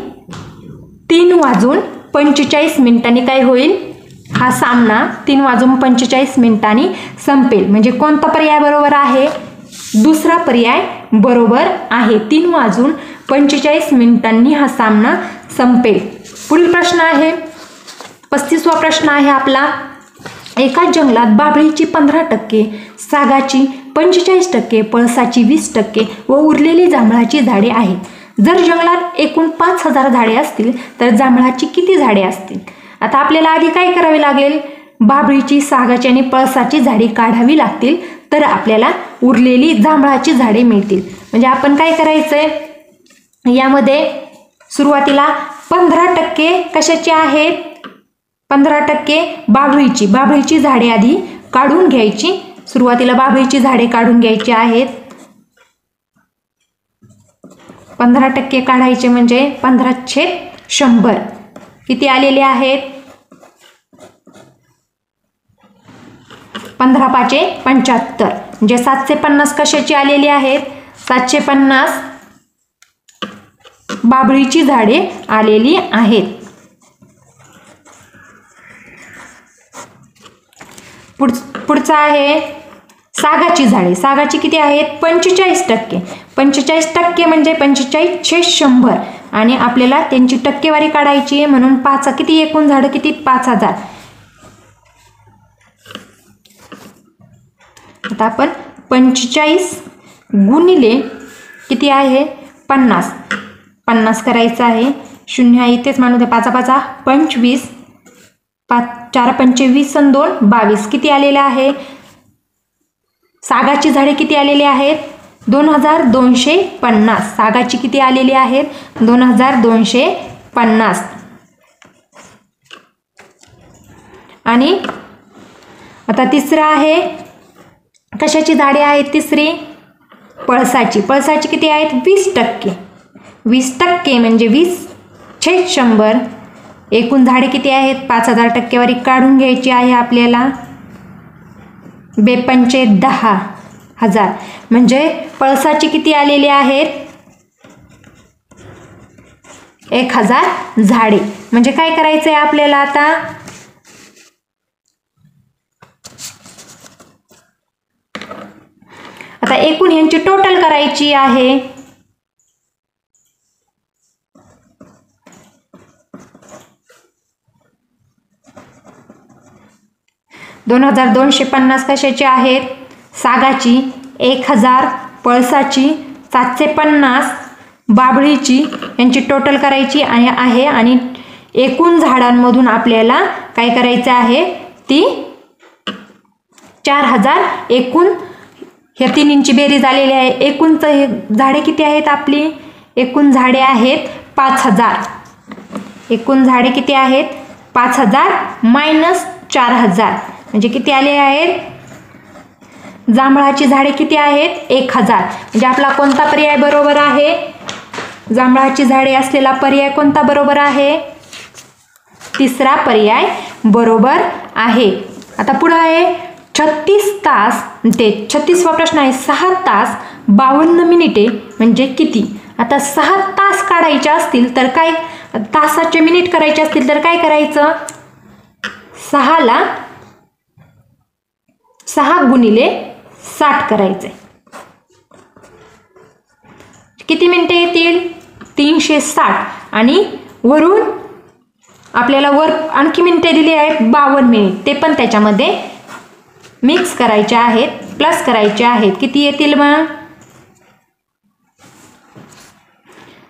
3:45 काय होईल? हा सामना 3:45 संपेल. म्हणजे कोणता पर्याय बरोबर आहे? दुसरा पर्याय बरोबर आहे. 3:45 हा सामना संपेल. पुढील प्रश्न आहे 35वा प्रश्न आहे आपला, एका जंगलात बाभळीची 15%, सागाची 45%, पळसाची 20% व उरलेली जांभळाची झाडे आहेत. जर जंगलात एकूण 5000 झाडे असतील तर जांभळाची किती झाडे असतील? आता आपल्याला आधी काय करावे लागेल? बाभळीची, सागाची आणि पळसाची झाडे काढावी लागतील तर आपल्याला उरलेली जांभळाची झाडे मिळतील. म्हणजे आपण काय करायचंय? यामध्ये सुरुवातीला 15% कशाची आहेत? 15% बाभळीची झाडे आधी काढून घ्यायची. सुरुवातीला बाभळीची झाडे काढून घ्यायची आहेत. 15% काढायचे म्हणजे 15/100 किती आलेले आहेत? 15×5=75 म्हणजे 750 कशाची आलेली आहेत? 750 बाभळीची झाडे आलेली आहेत. पुढचा आहे सागाची झाडे. सागाची किती आहेत? 45%. 45% म्हणजे 45/100 आणि आपल्याला त्यांची टक्केवारी काढायची आहे म्हणून 5 किती एकूण झाडं किती? 5000. आता आपण 45 गुणिले किती आहे? 50 करायचं आहे. 0 आहे इथेच मानू द्या. 5×5 25, 4×5 = 2 22 किती आलेले आहे? सागाची झाडे किती आलेली आहेत? 2250. सागाची किती आलेली आहेत? 2250. आणि आता तिसरं आहे कशाची झाडे आहेत? तिसरी पळसाची. पळसाची किती आहेत? 20%. 20% म्हणजे 20/100. एकूण झाडे किती आहेत? 5000. टक्केवारी काढून घ्यायची आहे आपल्याला. 2×5=10,000 म्हणजे पळसाची किती आलेली आहेत? 1000 झाडे. म्हणजे काय करायचं आहे आपल्याला आता? आता एकूण यांची टोटल करायची आहे. $2250 कशाची आहेत? सागाची. 1000 पळसाची. 750 बाभळीची. यांची टोटल करायची आहे आणि एकूण झाडांमधून आपल्याला काय करायचं आहे? ती 4000 एकूण ह्या तिन्हींची बेरीज आलेली आहे. एकूण झाडे किती आहेत आपली? एकूण झाडे आहेत 5000. एकूण झाडे किती आहेत? 5000 - 4000 म्हणजे किती आले आहेत? जांभळाची झाडे किती आहेत? 1000. म्हणजे आपला कोणता पर्याय बरोबर आहे? जांभळाची झाडे असलेला पर्याय कोणता बरोबर आहे? तिसरा पर्याय बरोबर आहे. आता पुढे आहे 36 तास. ते 36वा प्रश्न आहे 6 तास 52 मिनिटे म्हणजे किती? आता 6 तास काढायचे असतील तर काय? तासाचे मिनिट करायचे असतील तर काय करायचं? 6 × 60 करायचे. किती मिनिटे येतील? 360. आणि वरून आपल्याला वर आणखी मिनिटे दिली आहेत 52 मिनिट. ते पण त्याच्यामध्ये मिक्स करायचे आहेत, प्लस करायचे आहेत. किती येतील मग?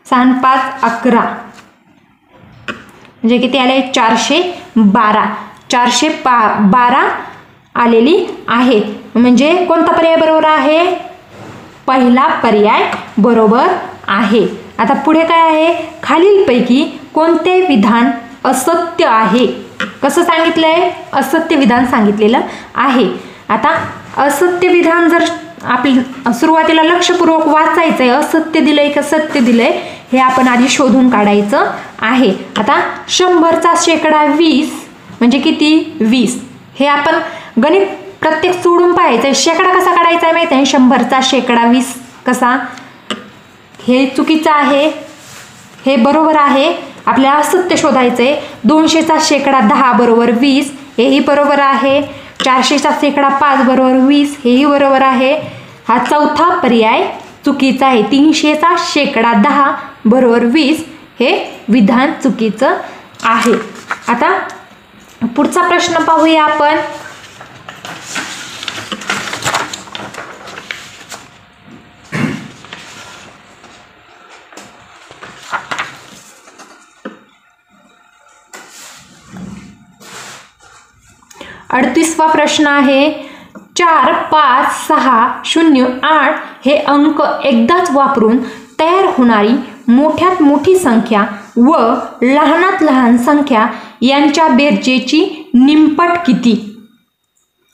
6 5 11 म्हणजे किती आले? 412. 412 आलेली आहेत. म्हणजे कोणता पर्याय बरोबर आहे? पहिला पर्याय बरोबर आहे. आता पुढे काय आहे? खालीलपैकी कोणते विधान असत्य आहे? कसं सांगितलंय? असत्य विधान सांगितलेलं आहे. आता असत्य विधान जर आपल्या सुरुवातीला लक्षपूर्वक वाचायचंय, असत्य दिलंय का सत्य दिलंय हे आपण आधी शोधून काढायचं आहे. आता 100चा शेकडा 20 म्हणजे किती? 20. हे आपण गणित प्रत्येक सोडून पाहायचं. शेकडा कसा काढायचा आहे माहिती आहे? 100चा शेकडा 20 कसा? हे चुकीचं आहे, हे बरोबर आहे. आपल्याला असत्य शोधायचंय. 200चा शेकडा 10 बरोबर 20 हेही बरोबर आहे. 400चा शेकडा 5 बरोबर 20 हेही बरोबर आहे. हा चौथा पर्याय चुकीचा आहे. 300चा शेकडा 10 बरोबर 20 हे विधान चुकीचं आहे. आता पुढचा प्रश्न पाहूया आपण. अडतीसवा प्रश्न आहे. 4 5 6 0 8 हे अंक एकदाच वापरून तयार होणारी मोठ्यात मोठी संख्या व लहानात लहान संख्या यांच्या बेरजेची निमपट किती?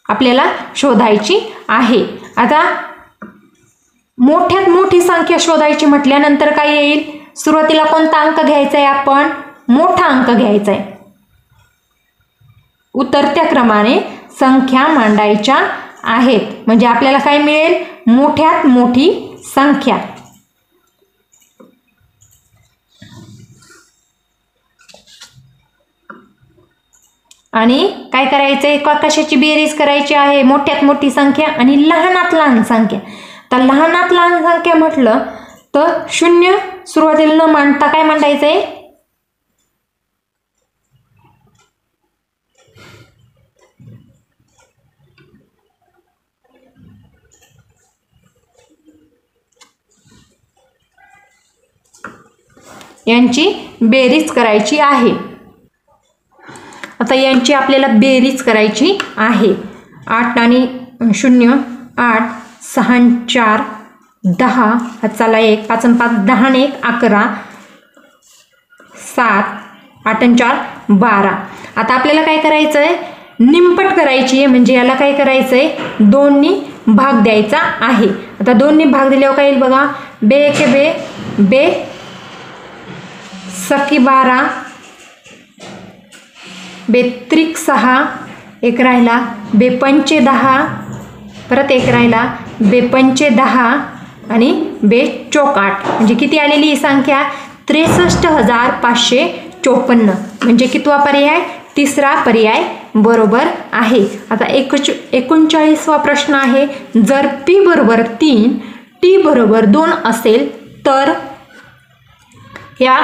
आपल्याला शोधायची आहे. आता मोठ्यात मोठी संख्या शोधायची म्हटल्यानंतर काय येईल? सुरुवातीला कोणता अंक घ्यायचा आहे? आपण मोठा अंक घ्यायचा आहे. उतरत्या क्रमाने संख्या मांडायच्या आहेत. म्हणजे आपल्याला काय मिळेल? मोठ्यात मोठी संख्या. आणि काय करायचंय? कशाची बेरीज करायची आहे? मोठ्यात मोठी संख्या आणि लहानात लहान संख्या. तर लहानात लहान संख्या म्हटलं तर 0 सुरुवातीला न मांडता काय मांडायचंय? यांची बेरीज करायची आहे. आता यांची आपल्याला बेरीज करायची आहे. 8 आणि 0 8 6 4 10 चला 1 5 5 10 आणि 1 11 7 8 आणि 4 12. आता आपल्याला काय करायचं आहे? निमपट करायची आहे. म्हणजे याला काय करायचं आहे? 2 नी भाग द्यायचा आहे. आता 2 नी भाग दिल्यावर काय येईल बघा? बे एके बे, बे सकी 12, बेत्रिक 6 एक राहिला, बेपंचे 10 परत एक राहिला, बेपंचे 10 आणि बेचोक 8 म्हणजे किती आलेली ही संख्या? 63,554. म्हणजे कितवा पर्याय? तिसरा पर्याय बरोबर आहे. आता 39वा प्रश्न आहे. जर p बरोबर 3 t बरोबर 2 असेल तर या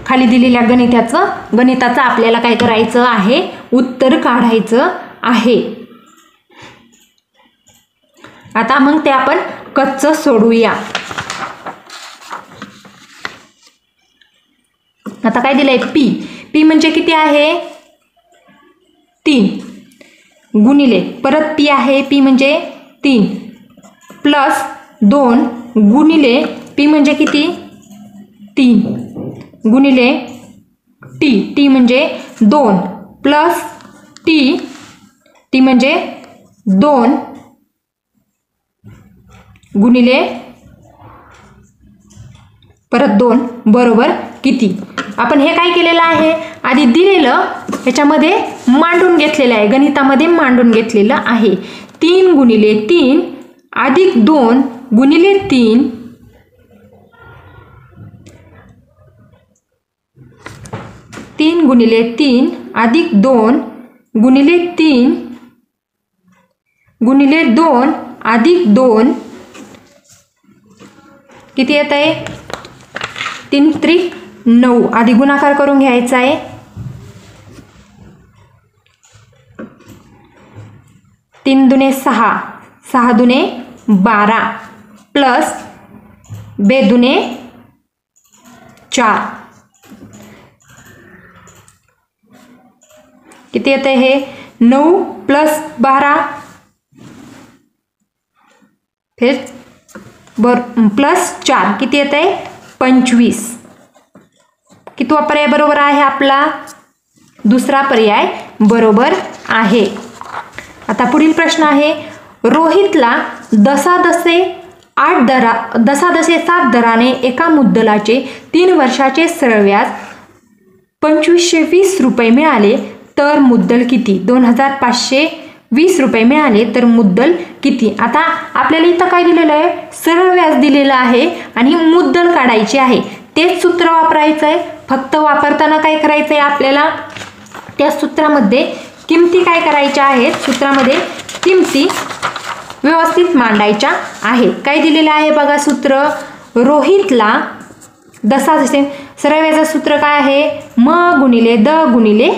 खाली दिलेल्या गणिताचं आपल्याला काय करायचं आहे? उत्तर काढायचं आहे. आता मग ते आपण कच्चं सोडूया. आता काय दिलंय? p म्हणजे किती आहे? 3 गुणिले परत p आहे. p म्हणजे 3 प्लस 2 गुणिले p म्हणजे किती? 3 गुणिले t म्हणजे 2 प्लस t म्हणजे 2 गुणिले परत 2 बरोबर किती? आपण हे काय केलेलं आहे? आधी दिलेलं ह्याच्यामध्ये मांडून घेतलेलं आहे. गणितामध्ये मांडून घेतलेलं आहे. 3 गुणिले 3 अधिक 2 गुणिले 3 3 गुणिले 3 अधिक 2 गुणिले 3 गुणिले 2 अधिक 2 किती येत आहे? 3 त्रिक 9. आधी गुणाकार करून घ्यायचा आहे. 3 दुने 6, 6 दुने 12 प्लस 2 दुने 4, किती येते हे 9 प्लस 12 फिर प्लस 4 किती येते 25. कितवा पर्याय बरोबर आहे आपला? दुसरा पर्याय बरोबर आहे. आता पुढील प्रश्न आहे, रोहितला दसादसे 7 दराने एका मुद्दलाचे 3 वर्षाचे सरळ व्याज 2520 रुपये मिळाले तर मुद्दल किती? 2520 रुपये मिळाले तर मुद्दल किती? आता आपल्याला इथं काय दिलेलं आहे? सरळ व्याज दिलेलं आहे आणि मुद्दल काढायची आहे. तेच सूत्र वापरायचं आहे. फक्त वापरताना काय करायचं आहे आपल्याला? त्या सूत्रामध्ये किमती काय करायच्या आहेत? सूत्रामध्ये किमती व्यवस्थित मांडायच्या आहेत. काय दिलेलं आहे बघा सूत्र? रोहितला दसादसे सरळ व्याजाचं सूत्र काय आहे? म गुणिले द गुणिले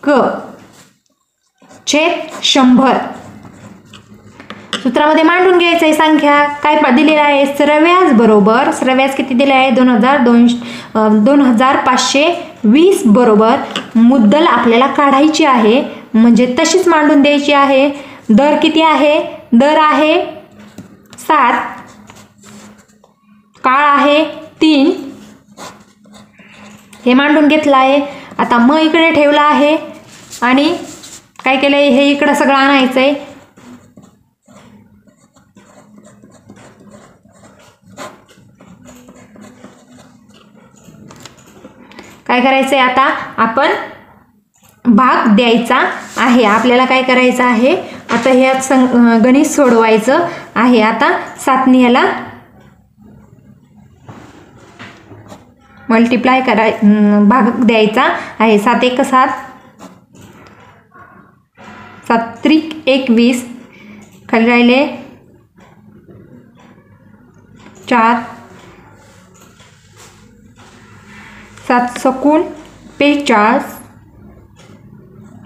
क छेद 100. सूत्रामध्ये मांडून घ्यायचं आहे संख्या. काय दिलेलं आहे? सरळ व्याज बरोबर सरळ व्याज किती दिले आहे? 2520 बरोबर मुद्दल आपल्याला काढायची आहे, म्हणजे तशीच मांडून द्यायची आहे. दर किती आहे? दर आहे 7, काळ आहे 3, हे मांडून घेतलं आहे. आता म इकडे ठेवला आहे आणि काय केलंय? हे इकडे सगळं आणायचं आहे. काय करायचंय? आता आपण भाग द्यायचा आहे. आपल्याला काय करायचं आहे? आता हे गणित सोडवायचं आहे. आता 7 ने याला मल्टिप्लाय भाग द्यायचा आहे. 7 एक 7, 7 त्रिक 21, खाली राहिले 4, 7 सकून 45,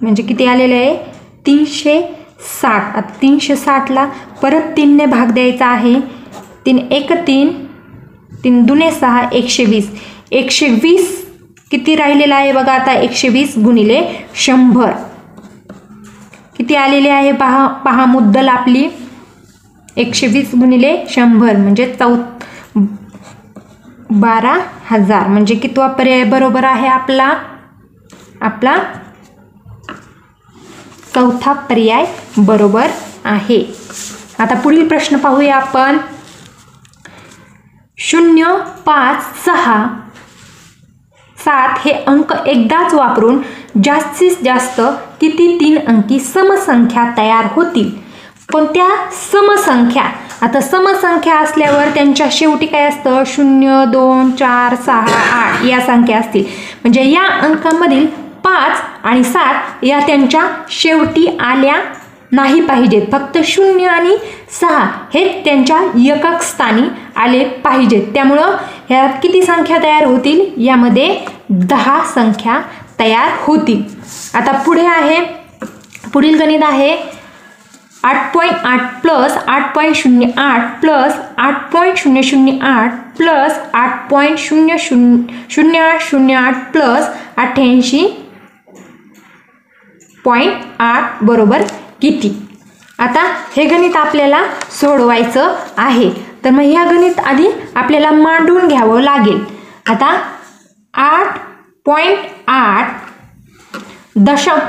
म्हणजे किती आलेलं आहे? 360. आता 360ला परत 3 ने भाग द्यायचा आहे. 3 एक 3, 3 दुने 6, 120. 120 किती राहिलेला आहे बघा? आता 120 गुणिले 100 किती आलेले आहे? पहा मुद्दल आपली 120 गुणिले 100 म्हणजे 12,000. म्हणजे कितवा पर्याय बरोबर आहे आपला? आपला चौथा पर्याय बरोबर आहे. आता पुढील प्रश्न पाहूया आपण. 0, 5, 6, 7 हे अंक एकदाच वापरून जास्तीत जास्त किती 3 अंकी समसंख्या तयार होतील? कोणत्या समसंख्या? आता समसंख्या असल्यावर त्यांच्या शेवटी काय असतं? 0, 2, 4, 6, 8 या संख्या असतील. म्हणजे या अंकांमधील 5 आणि 7 या त्यांच्या शेवटी आल्या नाही पाहिजेत. फक्त 0 आणि 6 हे त्यांच्या एकक स्थानी आले पाहिजेत. त्यामुळं ह्यात किती संख्या तयार होतील? यामध्ये 10 संख्या तयार होतील. आता पुढे आहे, पुढील गणित आहे 8.8 प्लस 8.08 प्लस 8.008 प्लस 8.0008 प्लस 88.8 बरोबर किती? आता हे गणित आपल्याला सोडवायचं आहे. तर मग ह्या गणित आधी आपल्याला मांडून घ्यावं लागेल. आता 8.8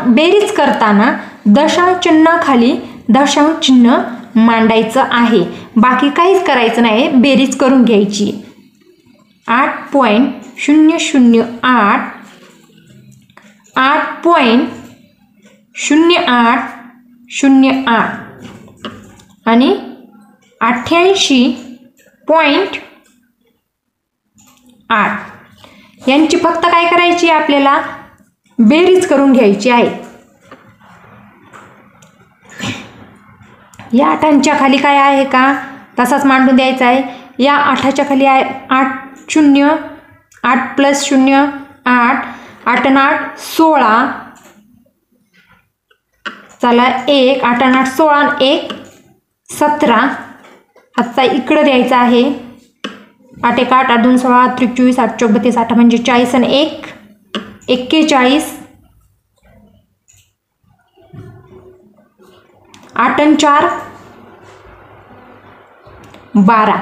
बेरीज करताना दशांश चिन्हाखाली दशांश चिन्ह मांडायचं आहे. बाकी काहीच करायचं नाही, बेरीज करून घ्यायची. 8.008 8.0808 आणि 88.8 यांची फक्त काय करायची? आपल्याला बेरीज करून घ्यायची आहे. या 8च्या खाली काय आहे का? तसाच मांडून द्यायचा आहे. या 8च्या खाली आहे 8 0, 8 प्लस 0 8, 8 आणि 8 16, चला 1 8 आणि 8 16 आणि 1 17 हातचा इकडं द्यायचा आहे. 8 1 8 8 2 16 8 3 24 8 4 32 8 म्हणजे 40 आणि 1 41 8 आणि 4 12.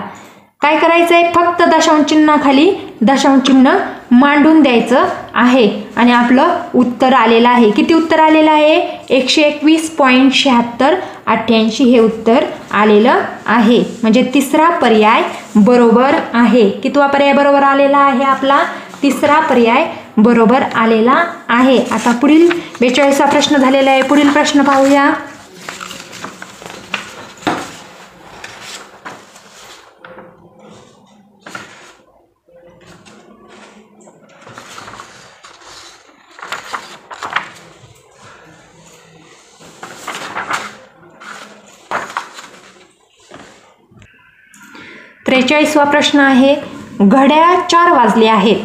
काय करायचं आहे, फक्त दशांश चिन्हाखाली दशांश चिन्ह मांडून द्यायचं आहे आणि आपलं उत्तर आलेलं आहे. किती उत्तर आलेलं आहे? 121.7688 हे उत्तर आलेलं आहे. म्हणजे तिसरा पर्याय बरोबर आहे. कितवा पर्याय बरोबर आलेला आहे? आपला तिसरा पर्याय बरोबर आलेला आहे. आता पुढील 42वा प्रश्न झालेला आहे. पुढील प्रश्न पाहूया. त्रेचाळीसवा प्रश्न आहे. घड्याळ 4 वाजले आहेत.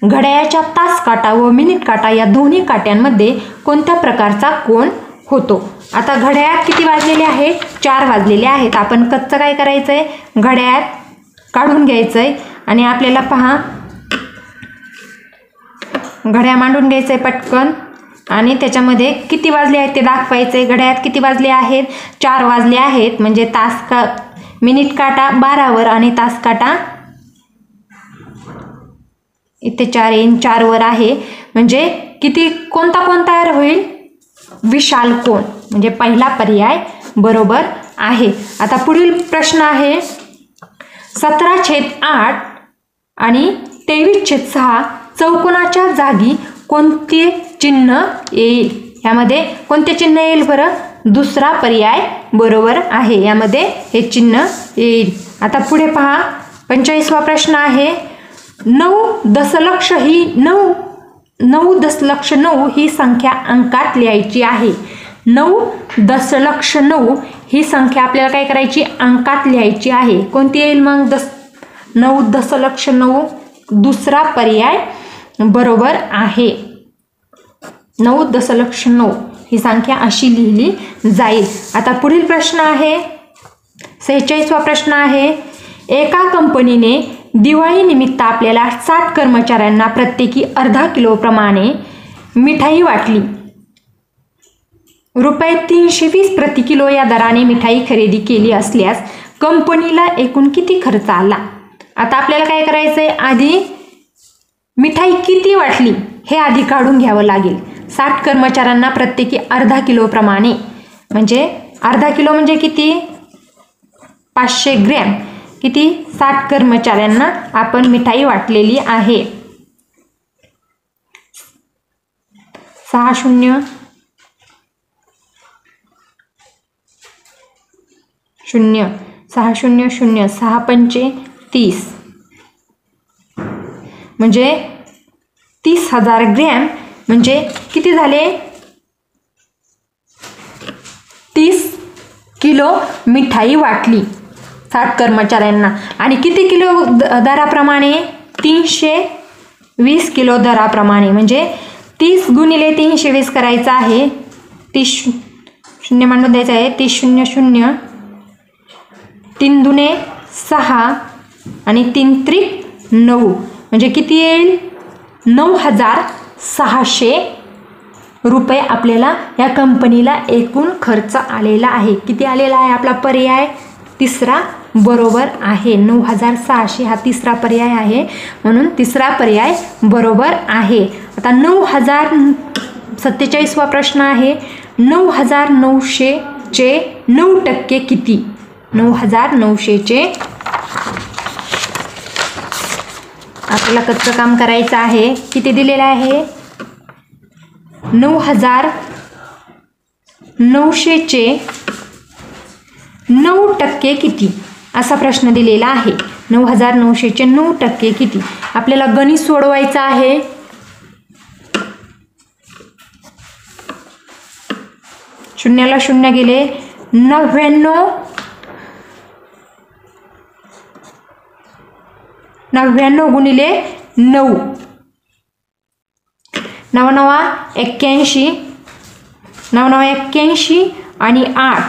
घड्याळाच्या तास काटा व मिनिट काटा या दोन्ही काट्यांमध्ये कोणत्या प्रकारचा कोन होतो? आता घड्याळ किती वाजलेले आहेत? 4 वाजलेले आहेत. आपण कच्चं काय करायचं आहे, घड्याळ काढून घ्यायचं आहे आणि आपल्याला पहा घड्याळ मांडून घ्यायचं आहे पटकन आणि त्याच्यामध्ये किती वाजले आहेत ते दाखवायचं आहे. घड्याळात किती वाजले आहेत? 4 वाजले आहेत. म्हणजे तास का मिनिट काटा 12 आणि तास काटा इथे 4 येईन 4 वर आहे. म्हणजे किती कोणता कोण तयार होईल? विशाल कोन. म्हणजे पहिला पर्याय बरोबर आहे. आता पुढील प्रश्न आहे. 17/8 आणि 23/6 चौकोनाच्या जागी कोणते चिन्ह येईल? यामध्ये कोणते चिन्ह येईल बरं? दुसरा पर्याय बरोबर आहे. यामध्ये हे चिन्ह येईल. आता पुढे पहा 45वा प्रश्न आहे. 9 दशलक्ष ही 9 दशलक्ष 9 ही संख्या अंकात लिहायची आहे. 9 दशलक्ष 9 ही संख्या आपल्याला काय करायची? अंकात लिहायची आहे. कोणती येईल मग? 9 दशलक्ष 9 दुसरा पर्याय बरोबर आहे. 9 दशलक्ष 9 ही संख्या अशी लिहिली जाईल. आता पुढील प्रश्न आहे. 46वा प्रश्न आहे. एका कंपनीने दिवाळी निमित्त आपल्याला 60 कर्मचाऱ्यांना प्रत्येकी अर्धा किलो प्रमाणे मिठाई वाटली. रुपये 320 प्रति किलो या दराने मिठाई खरेदी केली असल्यास कंपनीला एकूण किती खर्च आला? आता आपल्याला काय करायचंय, आधी मिठाई किती वाटली हे आधी काढून घ्यावं लागेल. 60 कर्मचाऱ्यांना प्रत्येकी अर्धा किलो प्रमाणे म्हणजे अर्धा किलो म्हणजे किती? 500 ग्रॅम. किती? 60 कर्मचाऱ्यांना आपण मिठाई वाटलेली आहे. 6 0 0 6 0 0 6 पंचे 30 म्हणजे 30,000 ग्रॅम. म्हणजे किती झाले? 30 किलो मिठाई वाटली 60 कर्मचाऱ्यांना. आणि किती किलो दराप्रमाणे? 320 किलो दराप्रमाणे. म्हणजे 30 गुणिले 320 करायचं आहे. 30 शून्य मांडून द्यायचं आहे. 30 0 0 3 दुने 6 आणि 3 त्रिक 9 म्हणजे किती येईल? 9,600 रुपये आपल्याला या कंपनीला एकूण खर्च आलेला आहे. किती आलेला आहे? आपला पर्याय तिसरा बरोबर आहे. 9,600 हा तिसरा पर्याय आहे म्हणून तिसरा पर्याय बरोबर आहे. आता 47वा प्रश्न आहे. 9,900 चे 9% किती? 9,900 चे आपल्याला कच्चं काम करायचं आहे. किती दिलेलं आहे? 9,900 चे 9% किती? असा प्रश्न दिलेला आहे. 9,900 चे 9% किती? आपल्याला गणित सोडवायचं आहे. शून्याला शून्य गेले. 99 गुणिले 9 9 81 9×9 = 81 आणि 8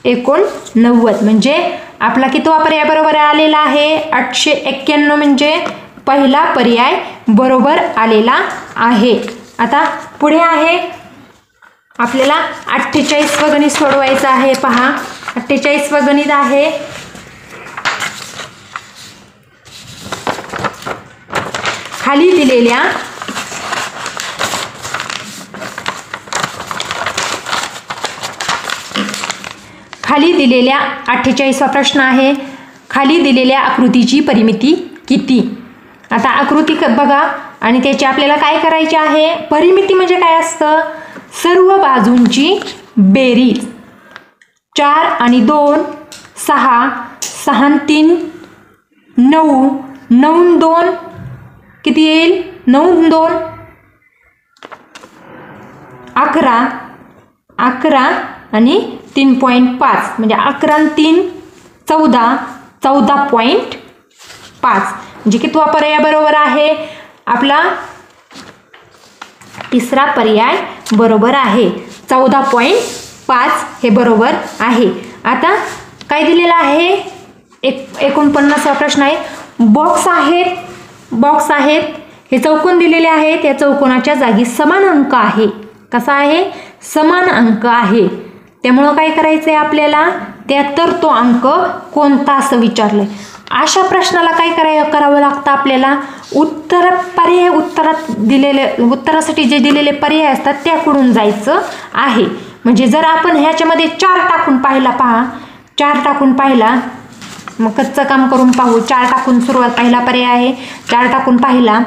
89 म्हणजे आपला कितवा पर्याय बरोबर आलेला आहे? 891 म्हणजे पहिला पर्याय बरोबर आलेला आहे. आता पुढे आहे आपल्याला 48 गणित सोडवायचं आहे. पहा 48 गणित आहे. खाली दिलेल्या खाली दिलेल्या 48वा प्रश्न आहे. खाली दिलेल्या आकृतीची परिमिती किती? आता आकृती बघा आणि त्याची आपल्याला काय करायची आहे? परिमिती म्हणजे काय असतं? सर्व बाजूंची बेरीज. 4 आणि 2 6, 6 आणि 3 9, 9 आणि 2 किती येईल? 9 आणि 2 11, 11 आणि 3.5 म्हणजे 11 आणि 3 14, 14.5 म्हणजे कितवा पर्याय बरोबर आहे? आपला तिसरा पर्याय बरोबर आहे. 14.5 हे बरोबर आहे. आता काय दिलेलं आहे? 49वा प्रश्न आहे. बॉक्स आहेत हे चौकोन दिलेले आहेत. या चौकोनाच्या जागी समान अंक आहे. कसा आहे? समान अंक आहे. त्यामुळं काय करायचं आहे आपल्याला? तर तो अंक कोणता असं विचारलंय. अशा प्रश्नाला काय करावं लागतं आपल्याला? उत्तरासाठी जे दिलेले पर्याय असतात त्याकडून जायचं आहे. म्हणजे जर आपण ह्याच्यामध्ये 4 टाकून पाहिला, पहा 4 टाकून पाहिला, मग कच्चं काम करून पाहू. 4 टाकून सुरुवात, पहिला पर्याय आहे. 4 टाकून पाहिला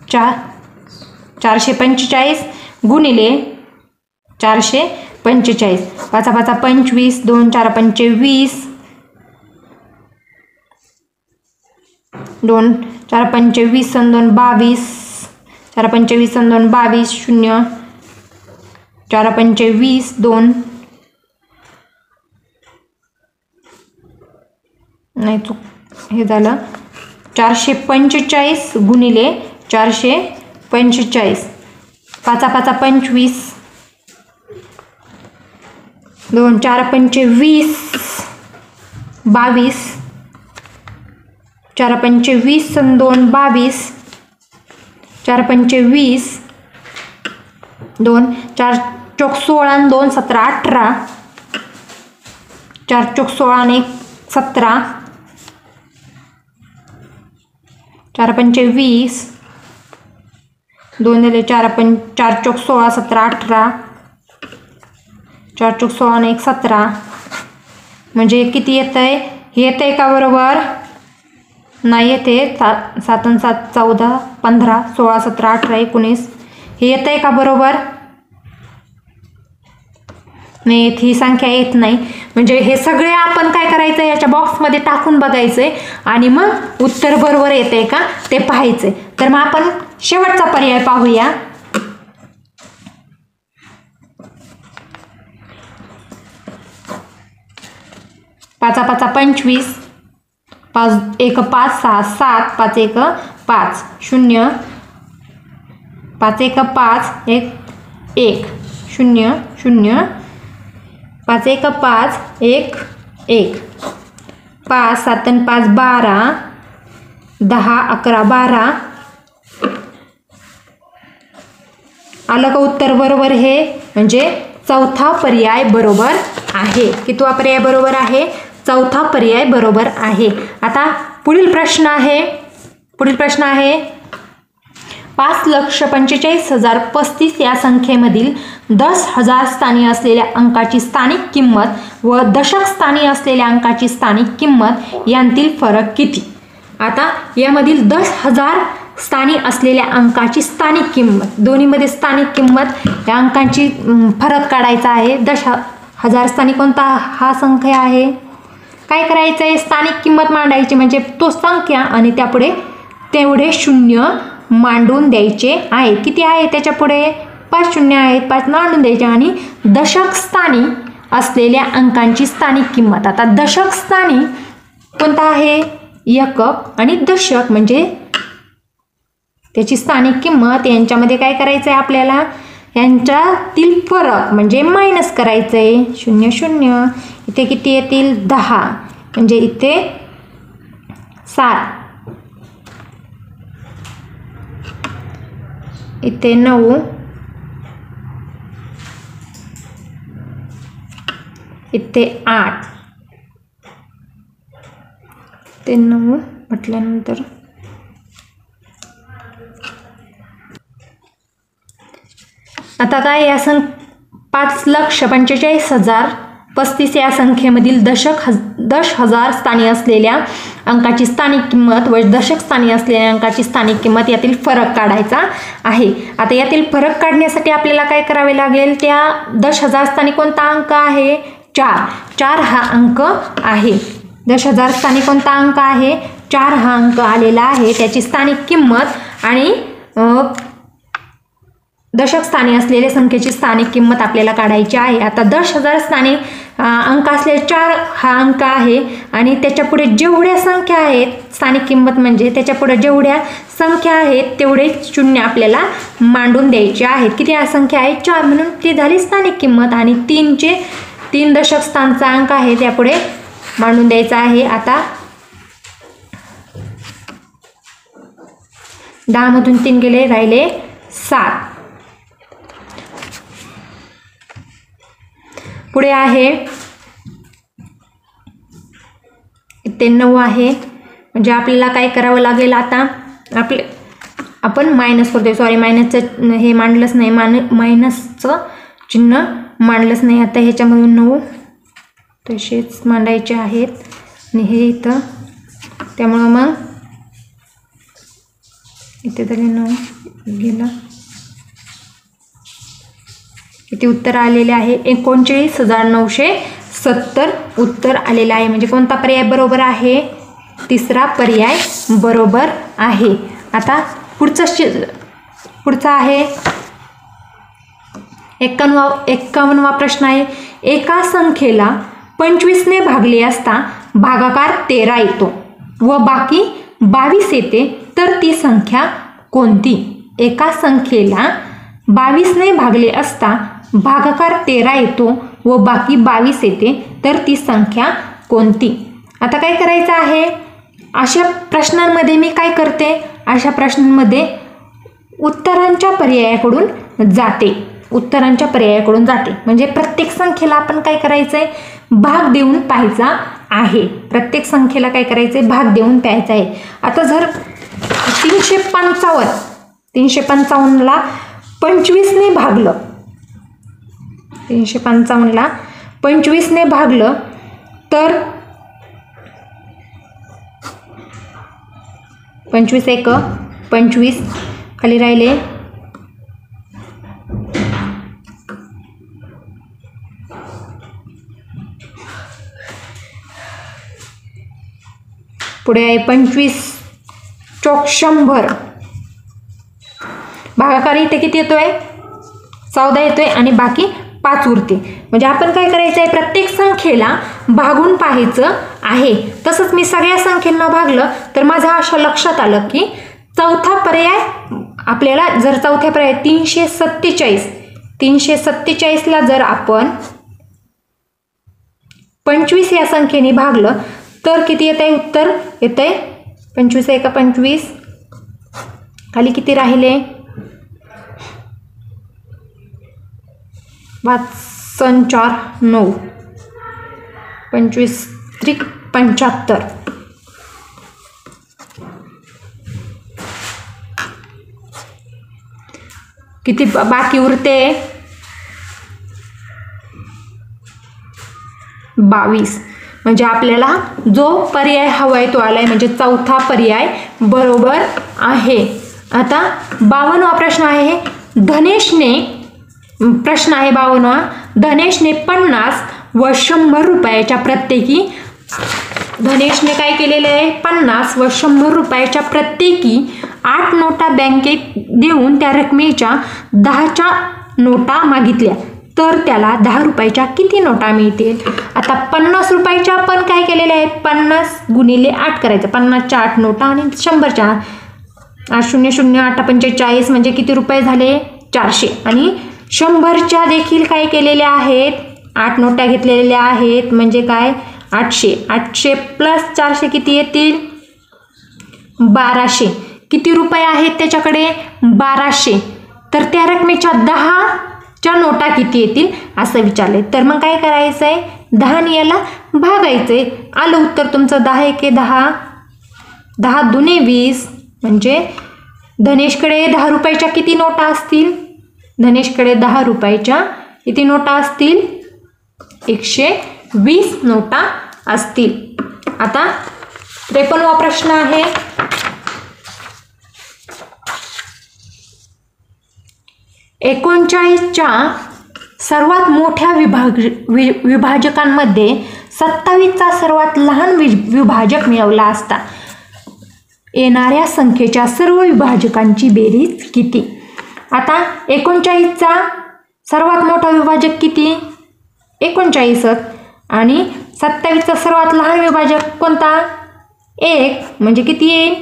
445 गुणिले 445 5 5 25 2 4 25 2 4 25 आणि 2 22 4 25 आणि 2 22 0 4 25 2 नाही चूक हे झालं. 445 गुणिले 445 5 5 25 2 4 25 22 4 25 आणि 2 22 4 25 2 4 चौक 16 आणि 2 17 18 4 चौक 16 आणि 17 4 25 2 दिले 4 चौक 16 17 18 4 चौक 16 आणि 1 17 म्हणजे किती येत आहे? हे येत आहे का बरोबर? नाही येते. 7 आणि 7 14 15 16 17 18 19 हे येत आहे का बरोबर? नाही येत. ही संख्या येत नाही. म्हणजे हे सगळे आपण काय करायचं? याच्या बॉक्समध्ये टाकून बघायचंय आणि मग उत्तर बरोबर येते का ते पाहायचंय. तर मग आपण शेवटचा पर्याय पाहूया. 5 5 25 5 1 5 6 7 5 1 5 0 5 1 5 1 1 0 0 5 1 5 1 1 5 7 आणि 5 12 10 11 12 आलं का उत्तर बरोबर? हे म्हणजे चौथा पर्याय बरोबर आहे. कितवा पर्याय बरोबर आहे? चौथा पर्याय बरोबर आहे. आता पुढील प्रश्न आहे 5,45,035 या संख्येमधील 10,000 स्थानी असलेल्या अंकाची स्थानिक किंमत व दशक स्थानी असलेल्या अंकाची स्थानिक किंमत यांतील फरक किती? आता यामधील 10,000 स्थानी असलेल्या अंकाची स्थानिक किंमत, दोन्हीमध्ये स्थानिक किंमत या अंकांची फरक काढायचा आहे. 10,000 स्थानी कोणता हा संख्या आहे? काय करायचं आहे? स्थानिक किंमत मांडायची म्हणजे तो संख्या आणि त्यापुढे तेवढे शून्य मांडून द्यायचे आहे. किती आहे त्याच्या पुढे? 5 शून्य आहेत. 5 मांडून द्यायचे आणि दशक स्थानी असलेल्या अंकांची स्थानिक किंमत. आता दशक स्थानी कोणता आहे? एकक आणि दशक म्हणजे त्याची स्थानिक किंमत यांच्यामध्ये काय करायचं आहे आपल्याला? यांच्यातील फरक म्हणजे मायनस करायचं आहे. 0 0 इथे किती येतील 10 म्हणजे इथे 7 इथे 9 इथे 8 ते 9 म्हटल्यानंतर आता काय या 5,45,035 या संख्येमधील दशहजार स्थानी असलेल्या अंकाची स्थानिक किंमत व दशक स्थानी असलेल्या अंकाची स्थानिक किंमत यातील फरक काढायचा आहे. आता यातील फरक काढण्यासाठी आपल्याला काय करावे लागेल, त्या 10,000 स्थानी कोणता अंक आहे 4 हा अंक आहे. 10,000 स्थानी कोणता अंक आहे 4 हा अंक आलेला आहे. त्याची स्थानिक किंमत आणि दशक स्थानी असलेल्या संख्येची स्थानिक किंमत आपल्याला काढायची आहे. आता 10,000 स्थानी अंक असलेले 4 हा अंक आहे आणि त्याच्या पुढे जेवढ्या संख्या आहेत, स्थानिक किंमत म्हणजे त्याच्या पुढे जेवढ्या संख्या आहेत तेवढे शून्य आपल्याला मांडून द्यायचे आहेत. किती संख्या आहे 4 म्हणून ती झाली स्थानिक किंमत आणि 3 दशक स्थानचा अंक आहे त्यापुढे मांडून द्यायचा आहे. आता 10 मधून 3 गेले, राहिले 7. पुढे आहे इथे 9 आहे म्हणजे आपल्याला काय करावं लागेल, आता आपण मायनस करतोय, सॉरी मायनसचं हे मांडलंच नाही, मायनसचं चिन्ह मांडलंच नाही. आता ह्याच्यामधून 9 तसेच मांडायचे आहेत आणि हे इथं, त्यामुळं मग इथे झाले 9 गेलं. किती उत्तर आलेले आहे 39,970 उत्तर आलेलं आहे. म्हणजे कोणता पर्याय बरोबर आहे, तिसरा पर्याय बरोबर आहे. आता पुढचा आहे 51वा प्रश्न आहे. एका संख्येला 25 ने भागले असता भागाकार 13 येतो व बाकी 22 येते तर ती संख्या कोणती? एका संख्येला 22 ने भागले असता भागाकार 13 येतो व बाकी 22 येते तर ती संख्या कोणती? आता काय करायचं आहे, अशा प्रश्नांमध्ये मी काय करते, अशा प्रश्नांमध्ये उत्तरांच्या पर्यायाकडून जाते. म्हणजे प्रत्येक संख्येला आपण काय करायचंय, भाग देऊन पाहायचा आहे. प्रत्येक संख्येला काय करायचंय, भाग देऊन पाहायचा आहे. आता जर 355ला 25 ने भागलं, 355ला 25 ने भागलं तर 25 एक 25 खाली राहिले पुढे आहे 25 चौक 100. भागाकार इथे किती येतोय 14 येतोय आणि बाकी 5 उरते. म्हणजे आपण काय करायचं आहे, प्रत्येक संख्येला भागून पाहायचं आहे. तसंच मी सगळ्या संख्येंना भागलं तर माझ्या अशा लक्षात आलं की चौथा पर्याय आपल्याला, जर चौथ्या पर्याय 347ला जर आपण 25 या संख्येने भागलं तर किती येत आहे, उत्तर येत आहे 25 एक 25 खाली किती राहिले 5 4 9 25 त्रिक 75. किती बाकी उरते 22. म्हणजे आपल्याला जो पर्याय हवाय तो आलाय, म्हणजे चौथा पर्याय बरोबर आहे. आता 52वा प्रश्न आहे. प्रश्न आहे 52वा. धनेशने 50 व 100 रुपयाच्या प्रत्येकी, धनेशने काय केलेले आहे 50 व 100 रुपयाच्या प्रत्येकी 8 नोटा बँकेत देऊन त्या रकमेच्या 10च्या नोटा मागितल्या तर त्याला 10 रुपयाच्या किती नोटा मिळतील? आता 50 रुपयाच्या आपण काय केलेले आहे 50 गुणिले 8 करायचं. 50च्या 8 नोटा आणि 100च्या 8 0 0 8 45 म्हणजे किती रुपये झाले 400 आणि 100च्या देखील काय केलेल्या आहेत, 8 नोटा घेतलेल्या आहेत, म्हणजे काय 800. 800 प्लस 400 किती येतील, 1200. किती रुपये आहेत त्याच्याकडे, 1200. तर त्या रकमेच्या 10च्या नोटा किती येतील असं विचारले. तर मग काय करायचंय, 10 ने याला भागायचंय. आलं उत्तर तुमचं 10 एके 10, 10 दुने 20. म्हणजे धनेशकडे 10 रुपयाच्या किती नोटा असतील, धनेशकडे 10 रुपयाच्या किती नोटा असतील, 120 नोटा असतील. आता 53वा प्रश्न आहे. एकोणचाळीसच्या सर्वात मोठ्या विभाजकांमध्ये 27चा सर्वात लहान विभाजक मिळवला असता येणाऱ्या संख्येच्या सर्व विभाजकांची बेरीज किती. आता 39चा सर्वात मोठा विभाजक किती, 39च. आणि 27चा सर्वात लहान विभाजक कोणता, 1. म्हणजे किती येईल,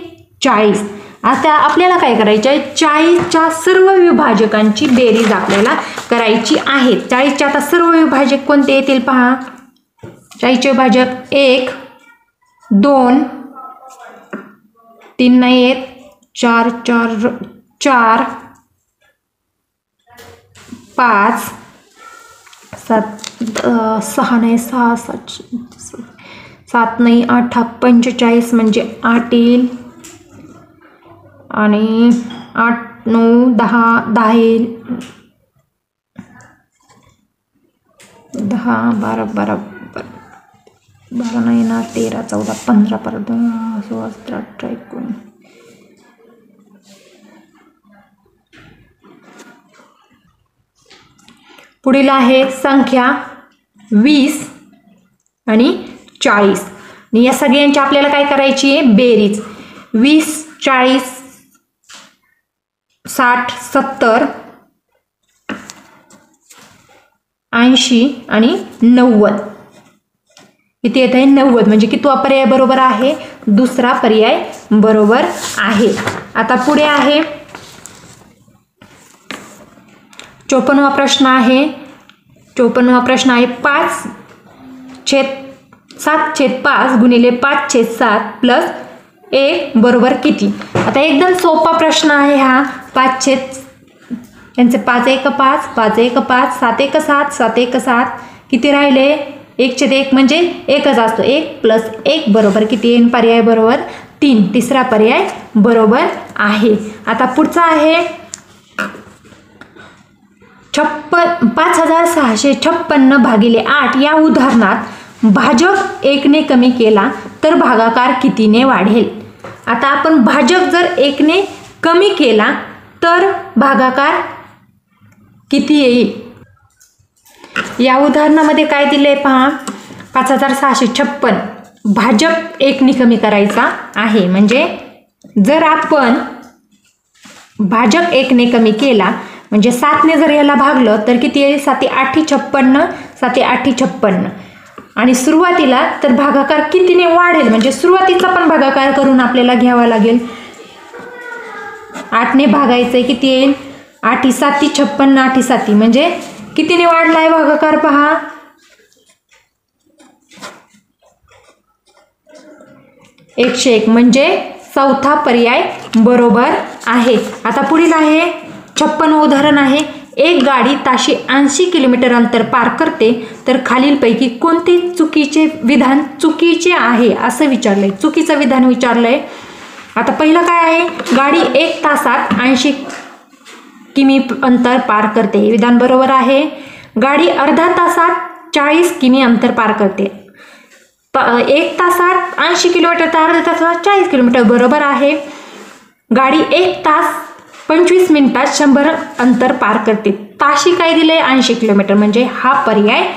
40. आता आपल्याला काय करायचं आहे, 40च्या सर्व विभाजकांची बेरीज आपल्याला करायची आहे. 40च्या आता सर्व विभाजक कोणते येतील पहा. 40चे विभाजक 1, 2, 3 नाही येत, 4, 4, 5, 7, 6 नाही, 6, 7 नाही, 8, 45 म्हणजे 8 येईल. आणि 8, 9, 10, 10 येईल. 10, 12, 12 नाही ना, 13, 14, 15, 16, 17, 18, 19. पुढील आहे संख्या 20 आणि 40. आणि या सगळ्यांची आपल्याला काय करायची आहे, बेरीज. 20, 40, 60, 70, 80 आणि 90. किती येत आहे, 90. म्हणजे कितवा पर्याय बरोबर आहे, दुसरा पर्याय बरोबर आहे. आता पुढे आहे 54वा प्रश्न आहे. 54वा प्रश्न आहे 7/5 गुणिले 5/7 प्लस 1 बरोबर किती. आता एकदम सोपा प्रश्न आहे हा. 5 यांचे 5 1 5, 5 1 5, 7 1 7, 7 1 7. किती राहिले, 1/1 म्हणजे एकच असतो. 1 प्लस 1 बरोबर किती येईल, पर्याय बरोबर 3. तिसरा पर्याय बरोबर आहे. आता पुढचा आहे 5656 भागिले 8 या उदाहरणात भाजक 1 ने कमी केला तर भागाकार कितीने वाढेल. आता आपण भाजक जर 1 ने कमी केला तर भागाकार किती येईल. या उदाहरणामध्ये काय दिले पहा, 5656 भाजक 1 ने कमी करायचा आहे. म्हणजे जर आपण भाजक 1 ने कमी केला म्हणजे 7 ने जर याला भागलं तर किती येईल, 7 8 56, 7 8 56. आणि सुरुवातीला तर भागाकार कितीने वाढेल, म्हणजे सुरुवातीचा पण भागाकार करून आपल्याला घ्यावा लागेल. 8 ने भागायचंय, किती येईल, 8 7 56, 8 7 म्हणजे कितीने वाढलाय भागाकार पहा, 101. म्हणजे चौथा पर्याय बरोबर आहे. आता पुढील आहे 56 उदाहरण आहे. एक गाडी ताशी 80 किलोमीटर अंतर पार करते तर खालीलपैकी कोणते चुकीचे विधान चुकीचे आहे असं विचारलंय, चुकीचं विधान विचारलंय. आता पहिलं काय आहे, गाडी 1 तासात 80 किमी अंतर पार करते, हे विधान बरोबर आहे. गाडी अर्धा तासात 40 किमी अंतर पार करते. 1 तासात 80 किलोमीटर तर अर्ध्या तासात 40 किलोमीटर बरोबर आहे. गाडी 1 तास 25 मिनिटात 100 अंतर पार करते. ताशी काय दिले, 80 किलोमीटर, म्हणजे हा पर्याय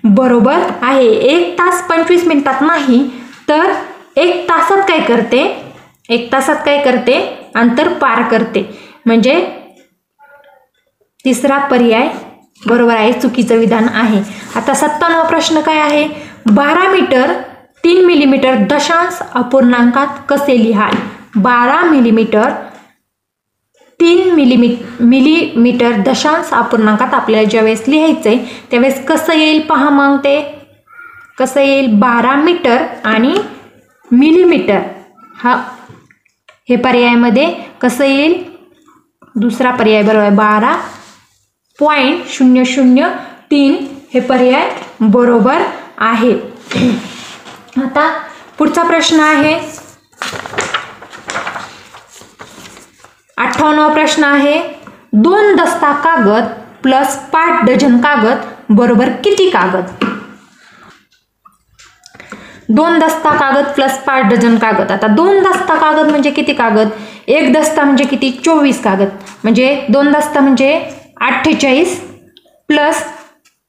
बरोबर आहे. 1 तास 25 मिनिटात नाही तर 1 तासात काय करते, 1 तासात काय करते, अंतर पार करते. म्हणजे तिसरा पर्याय बरोबर आहे, चुकीचं विधान आहे. आता 57वा प्रश्न काय आहे, 12 मीटर 3 मिलीमीटर दशांश अपूर्णांकात कसे लिहाल. 12 मिलीमीटर 3 मिलीमीटर दशांश अपूर्णांकात आपल्याला ज्यावेळेस लिहायचं आहे त्यावेळेस कसं येईल पहा. मग ते कसं येईल 12 मीटर आणि मिलीमीटर हे पर्यायामध्ये कसं येईल. दुसरा पर्याय बरोबर आहे 12.003 हे पर्याय बरोबर आहे. आता पुढचा प्रश्न आहे 58वा प्रश्न आहे 2 दस्ता कागद प्लस 5 डझन कागद बरोबर किती कागद. 2 दस्ता कागद प्लस 5 डझन कागद. आता 2 दस्ता कागद म्हणजे किती कागद. 1 दस्ता म्हणजे किती 24 कागद म्हणजे 2 दस्ता म्हणजे 48 प्लस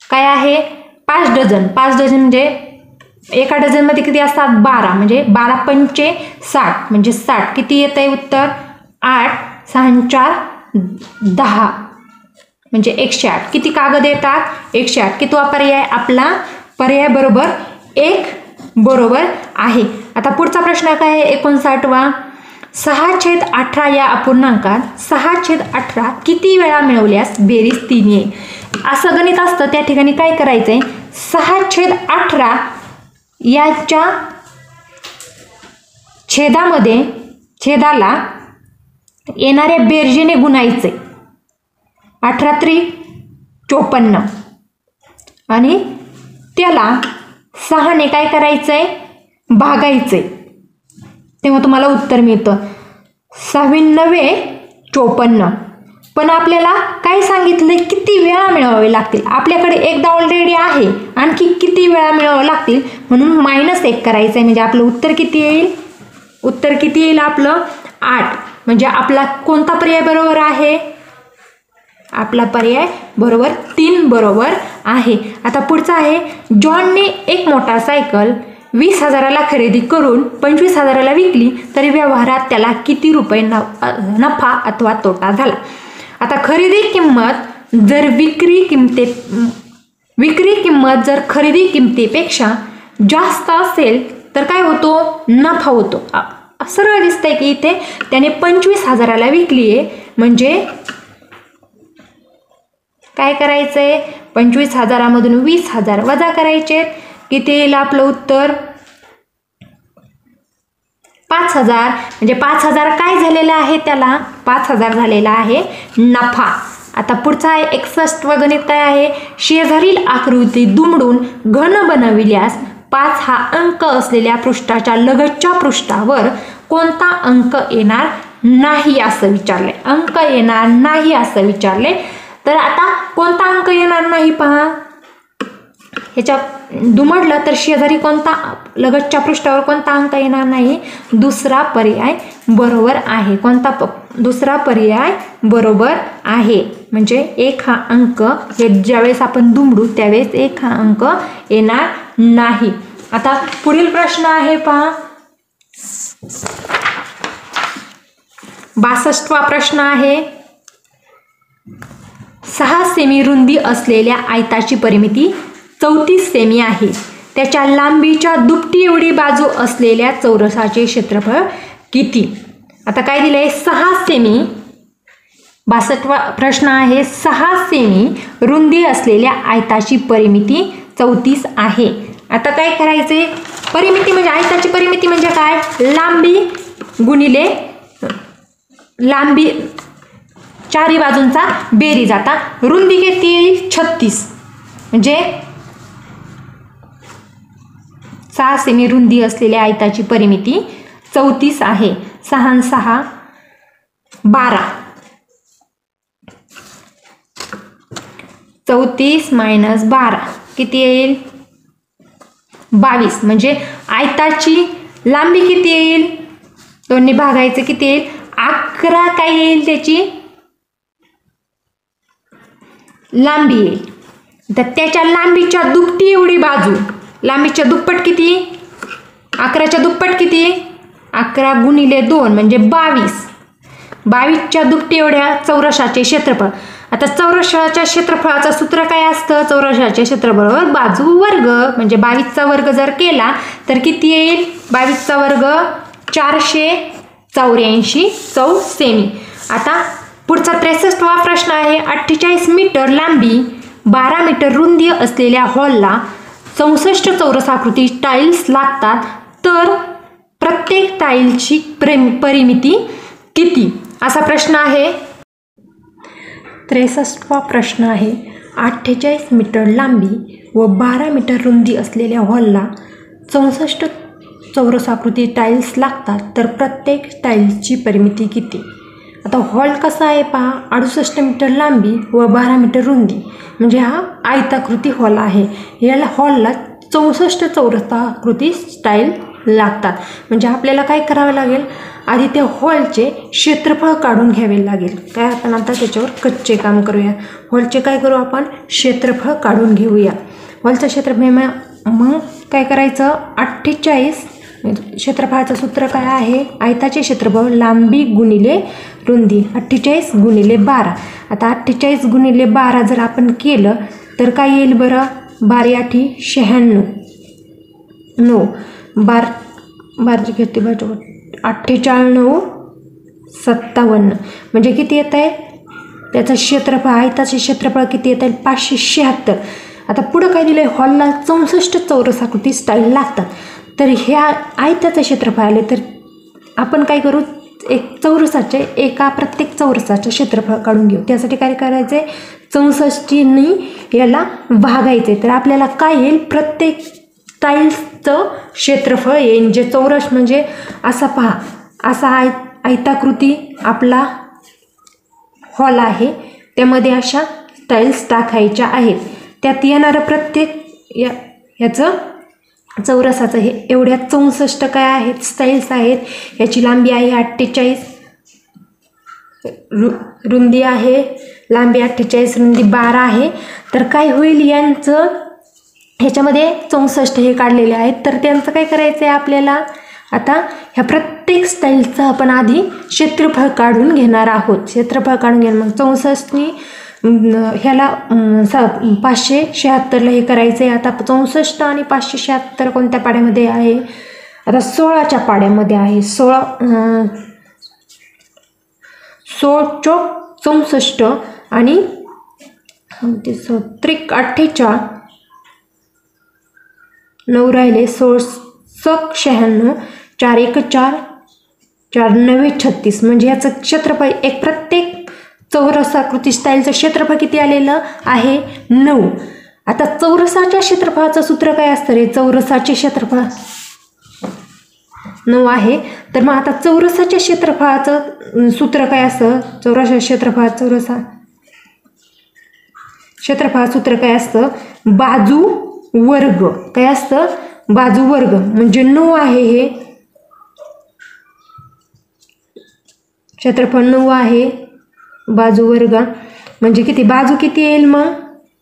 काय आहे 5 डझन. 5 डझन म्हणजे एका डझनमध्ये किती असतात 12 म्हणजे 12 पंचे 60 म्हणजे 60 किती येत आहे उत्तर 8 6 4 10 म्हणजे 108 किती कागद येतात 108. कितवा पर्याय आपला पर्याय बरोबर 1 बरोबर आहे. आता पुढचा प्रश्न काय आहे 59वा 6/18 या अपूर्णांकात 6/18 किती वेळा मिळवल्यास बेरीज 3 येईल. असं गणित असतं त्या ठिकाणी काय करायचंय 6/18 याच्या छेदाला येणाऱ्या बेरजेने गुणायचे. 18 त्रिक 54 आणि त्याला 6ने काय करायचंय भागायचंय तेव्हा तुम्हाला उत्तर मिळतं 6×9 पण आपल्याला काय सांगितलंय किती वेळा मिळवावे लागतील. आपल्याकडे एकदा ऑलरेडी आहे आणखी किती वेळा मिळवावे लागतील म्हणून -1 करायचंय म्हणजे आपलं उत्तर किती येईल. उत्तर किती येईल आपलं 8 म्हणजे आपला कोणता पर्याय बरोबर आहे. आपला पर्याय बरोबर 3 बरोबर आहे. आता पुढचा आहे जॉनने एक मोटारसायकल 20,000ला खरेदी करून 25,000ला विकली तरी व्यवहारात त्याला किती रुपये नफा अथवा तोटा झाला. आता खरेदी किंमत जर विक्री किंमत जर खरेदी किंमतीपेक्षा जास्त असेल तर काय होतो नफा होतो. सरळ दिसतंय की इथे त्याने 25,000ला विकली आहे म्हणजे काय करायचंय 25,000मधून 20,000 वजा करायचे किती येईल आपलं उत्तर 5,000 म्हणजे 5,000 काय झालेलं आहे त्याला 5,000 झालेला आहे नफा. आता पुढचा आहे 61व गणित काय आहे शेजारील आकृती दुमडून घन बनविल्यास 5 हा अंक असलेल्या पृष्ठाच्या लगतच्या पृष्ठावर कोणता अंक येणार नाही असं विचारले. अंक येणार नाही असं विचारले तर आता कोणता अंक येणार नाही पहा. ह्याच्या दुमडलं तर शेजारी कोणता लगतच्या पृष्ठावर कोणता अंक येणार नाही. दुसरा पर्याय बरोबर आहे. कोणता दुसरा पर्याय बरोबर आहे म्हणजे 1 हा अंक हे ज्यावेळेस आपण दुमडू त्यावेळेस 1 हा अंक येणार नाही. आता पुढील प्रश्न आहे पहा 62वा प्रश्न आहे 6 सेमी रुंदी असलेल्या आयताची परिमिती 34 सेमी आहे. त्याच्या लांबीच्या दुपटी एवढी बाजू असलेल्या चौरसाचे क्षेत्रफळ किती. आता काय दिलंय 6 सेमी 62वा प्रश्न आहे 6 सेमी रुंदी असलेल्या आयताची परिमिती 34 आहे. आता काय करायचे परिमिती म्हणजे आयताची परिमिती म्हणजे काय लांबी गुणिले लांबी चारही बाजूंचा बेरीज. आता रुंदी किती येईल 36 म्हणजे 6 सेमी रुंदी असलेल्या आयताची परिमिती 34 आहे. 6 6 12 34 - 12 किती येईल 22 म्हणजे आयताची लांबी किती येईल 2ने भागायचं किती येईल 11 काय येईल त्याची लांबी येईल. तर त्याच्या लांबीच्या दुपटी एवढी बाजू लांबीच्या दुप्पट किती 11च्या दुप्पट किती 11 गुणिले 2 म्हणजे 22. 22च्या दुपटी एवढ्या चौरसाचे क्षेत्रफळ. आता चौरसाच्या क्षेत्रफळाचं सूत्र काय असतं चौरसाचे क्षेत्रफळ बाजू वर्ग म्हणजे 22चा वर्ग जर केला तर किती येईल 22चा वर्ग 484 चौ सेमी. आता पुढचा 63वा प्रश्न आहे 48 मीटर लांबी 12 मीटर रुंदी असलेल्या हॉलला 64 चौरसाकृती टाईल्स लागतात, तर प्रत्येक टाईलची परिमिती किती? असा प्रश्न आहे. 63वा प्रश्न आहे 48 मीटर लांबी व 12 मीटर रुंदी असलेल्या हॉलला 64 चौरसाकृती टाईल्स लागतात, तर प्रत्येक टाईल्सची परिमिती किती? आता हॉल कसा आहे पहा, 68 मीटर लांबी व 12 मीटर रुंदी, म्हणजे हा आयताकृती हॉल आहे. याला हॉलला 64 चौरसाकृती टाईल लागतात. म्हणजे आपल्याला काय करावं लागेल, आधी त्या हॉलचे क्षेत्रफळ काढून घ्यावे लागेल. काय आपण आता त्याच्यावर कच्चे काम करूया. हॉलचे काय करू आपण, क्षेत्रफळ काढून घेऊया. हॉलचं क्षेत्रफळ मग काय करायचं, 48 क्षेत्रफळाचं सूत्र काय आहे, आयताचे क्षेत्रफळ लांबी गुणिले रुंदी, 48 गुणिले 12. आता 48 गुणिले 12 जर आपण केलं तर काय येईल बरं, 12 8 96, 9 12 घेते बाजू 48 9 57, म्हणजे किती येत आहे त्याचं क्षेत्रफळ, आयताचे क्षेत्रफळ किती येत आहे 576. आता पुढं काय दिलं आहे, हॉलला 64 चौरसाकृती टाईल लागतात, तर ह्या आयताचं क्षेत्रफळ आले तर आपण काय करू, प्रत्येक चौरसाचे क्षेत्रफळ काढून घेऊ. त्यासाठी काय करायचं आहे, 64नी याला भागायचे, तर आपल्याला काय येईल, प्रत्येक टाईल्सचं क्षेत्रफळ येईल. जे चौरस म्हणजे असा पहा, असा आयताकृती आपला हॉल आहे, त्यामध्ये अशा टाईल्स टाकायच्या आहेत. त्यात येणारं प्रत्येक ह्याचं चौरसाचं हे एवढ्या 64 काय आहेत स्टाईल्स आहेत. याची लांबी आहे 48, रुंदी आहे लांबी 48, रुंदी 12 आहे. तर काय होईल, यांचं ह्याच्यामध्ये 64 हे काढलेले आहेत, तर त्यांचं काय करायचं आहे आपल्याला, आता ह्या प्रत्येक स्टाईलचं आपण आधी क्षेत्रफळ काढून घेणार आहोत. क्षेत्रफळ काढून घेणार, मग 64नी ह्याला 576ला हे करायचं आहे. आता 64 आणि 576 कोणत्या पाड्यामध्ये आहे, आता 16च्या पाड्यामध्ये आहे. 16 64 आणि 48 9 राहिले, 96 4 1 4 4 9 36, म्हणजे याचं क्षेत्रफळ एक प्रत्येक चौरसाकृती स्टाईलचं क्षेत्रफळ किती आलेलं आहे 9. आता चौरसाच्या क्षेत्रफळाचं सूत्र काय असतं रे, चौरसाचे क्षेत्रफळ 9 आहे. तर मग आता चौरसाच्या क्षेत्रफळाचं सूत्र काय असतं, क्षेत्रफळ सूत्र काय असतं, बाजू वर्ग. काय असतं, बाजू वर्ग, म्हणजे 9 आहे हे क्षेत्रफळ 9 आहे, बाजू वर्ग म्हणजे किती, बाजू किती येईल मग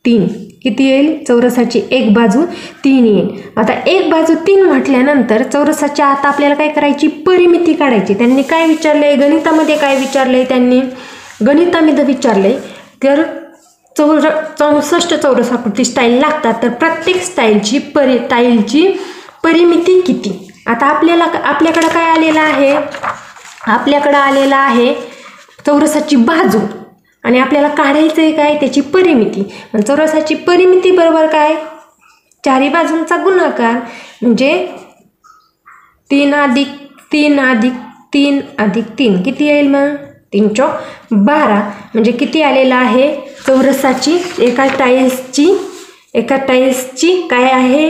3, किती येईल, चौरसाची एक बाजू 3 येईल. आता एक बाजू 3 म्हटल्यानंतर चौरसाच्या आता आपल्याला काय करायची, परिमिती काढायची. त्यांनी काय विचारलंय, गणितामध्ये काय विचारलंय, त्यांनी गणितामध्ये विचारलंय तर 64 चौरसाकृती स्टाईल लागतात, तर प्रत्येक स्टाईलची परिमिती किती. आता आपल्याकडं काय आलेलं आहे, आपल्याकडं आलेलं आहे चौरसाची बाजू आणि आपल्याला काढायचं आहे काय, त्याची परिमिती. चौरसाची परिमिती बरोबर काय, चारी बाजूंचा गुणाकार, म्हणजे 3 अधिक 3 अधिक 3 अधिक 3 किती येईल मग 3 चौक 12, म्हणजे किती आलेलं आहे चौरसाची एका टाईल्सची काय आहे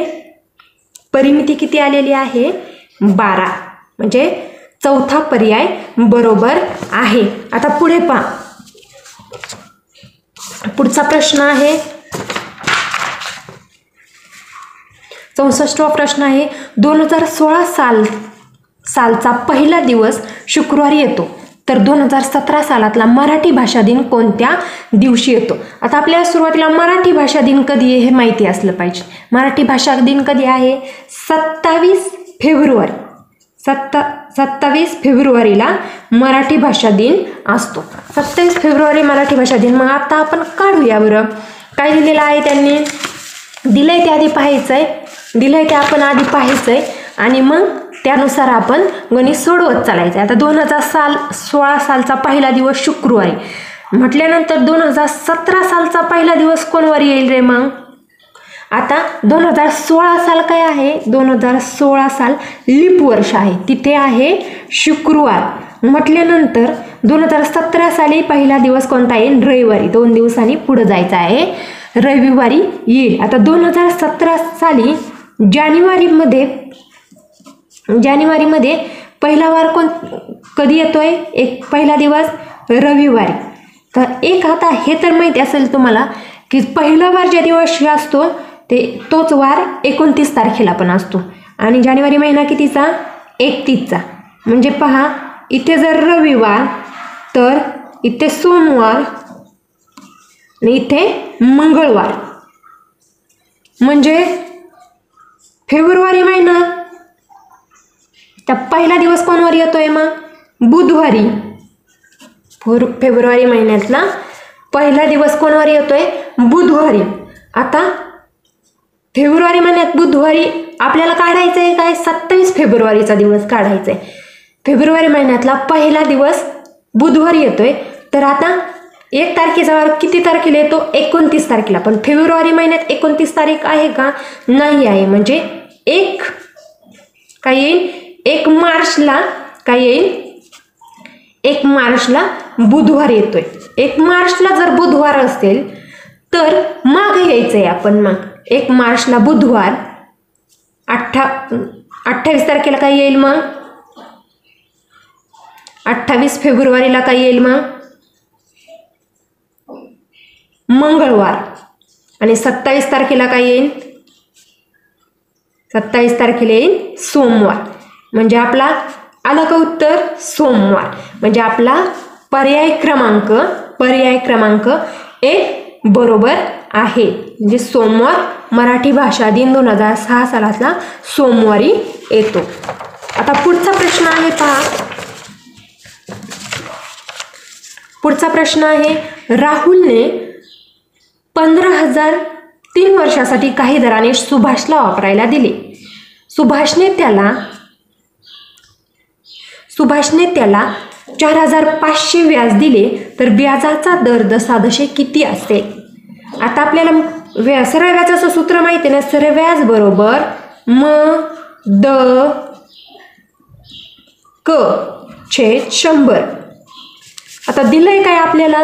परिमिती किती आलेली आहे 12, म्हणजे चौथा पर्याय बरोबर आहे. आता पुढे पहा, पुढचा प्रश्न आहे 64वा प्रश्न आहे 2016 सालचा पहिला दिवस शुक्रवारी येतो, तर 2017 सालातला मराठी भाषा दिन कोणत्या दिवशी येतो. आता आपल्याला सुरुवातीला मराठी भाषा दिन कधी आहे हे माहिती असलं पाहिजे. मराठी भाषा दिन कधी आहे 27 फेब्रुवारी. 27 फेब्रुवारीला मराठी भाषा दिन असतो. 27 फेब्रुवारी मराठी भाषा दिन. मग आता आपण काढूया बरं, काय दिलेलं आहे त्यांनी, दिलंय ते आधी पाहायचं आहे, दिलंय ते आपण आधी पाहायचं आहे आणि मग त्यानुसार आपण गणित सोडवत चालायचं आहे. आता 2016 सालचा पहिला दिवस शुक्रवारी. म्हटल्यानंतर 2017 सालचा पहिला दिवस कोणवर येईल रे मग? आता 2016 साल काय आहे? 2016 साल लीप वर्ष आहे, तिथे आहे शुक्रवार. म्हटल्यानंतर 2017 साली पहिला दिवस कोणता येईल? रविवारी. 2 दिवसांनी पुढे जायचं आहे, रविवारी येईल. आता 2017 साली जानेवारीमध्ये पहिला वार कधी येतोय? पहिला दिवस रविवारी. तर आता हे तर माहिती असेल तुम्हाला की पहिला वार ज्या दिवशी असतो तोच वार 29 तारखेला पण असतो. आणि जानेवारी महिना कितीचा? 31चा. म्हणजे पहा, इथे जर रविवार तर इथे सोमवार आणि इथे मंगळवार. म्हणजे फेब्रुवारी महिना तर पहिला दिवस कोणवर येतोय मग? बुधवारी. फेब्रुवारी महिन्यातला पहिला दिवस कोणवर येतोय? बुधवारी. आता फेब्रुवारी महिन्यात बुधवारी आपल्याला काढायचं आहे काय? 27 फेब्रुवारीचा दिवस काढायचा आहे. फेब्रुवारी महिन्यातला पहिला दिवस बुधवारी येतोय. तर आता 1 तारखेचा वार किती तारखेला येतो? 29 तारखेला. पण फेब्रुवारी महिन्यात 29 तारीख आहे का? नाही आहे. म्हणजे काय येईल? 1 मार्चला काय येईल? 1 मार्चला बुधवार येतोय. 1 मार्चला जर बुधवार असेल तर मागे यायचंय आपण. मग 1 मार्चला बुधवार, 28 तारखेला काय येईल मग? 28 फेब्रुवारीला काय येईल मग? मंगळवार. आणि 27 तारखेला काय येईल? 27 तारखेला येईल सोमवार. म्हणजे आपला आलं का उत्तर? सोमवार. म्हणजे आपला पर्याय क्रमांक 1 बरोबर आहे. म्हणजे सोमवार मराठी भाषा दिन 2006 सालातला सोमवारी येतो. आता पुढचा प्रश्न आहे पहा. पुढचा प्रश्न आहे, राहुलने 15,000 3 वर्षासाठी काही दराने सुभाषला वापरायला दिले. सुभाषने त्याला 4,500 व्याज दिले तर व्याजाचा दर दशादशे किती असेल? आता आपल्याला सरळ व्याजाचं सूत्र माहिती आहे ना. सरळ व्याज बरोबर द क छेद 100. आता दिलंय काय आपल्याला?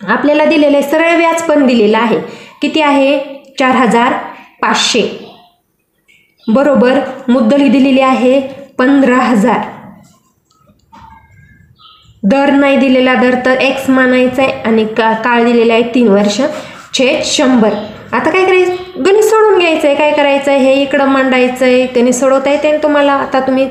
आपल्याला दिलेलं आहे सरळ व्याज पण दिलेलं आहे. किती आहे? 4,500 बरोबर मुद्दल दिलेली आहे 15,000. दर नाही दिलेला, दर तर एक्स मानायचा आहे आणि काळ दिलेला आहे 3 वर्ष छेद 100. आता काय करायचं? गणित सोडून घ्यायचंय. काय करायचं? हे इकडं मांडायचंय. गणित सोडवता येते ना तुम्हाला. आता तुम्ही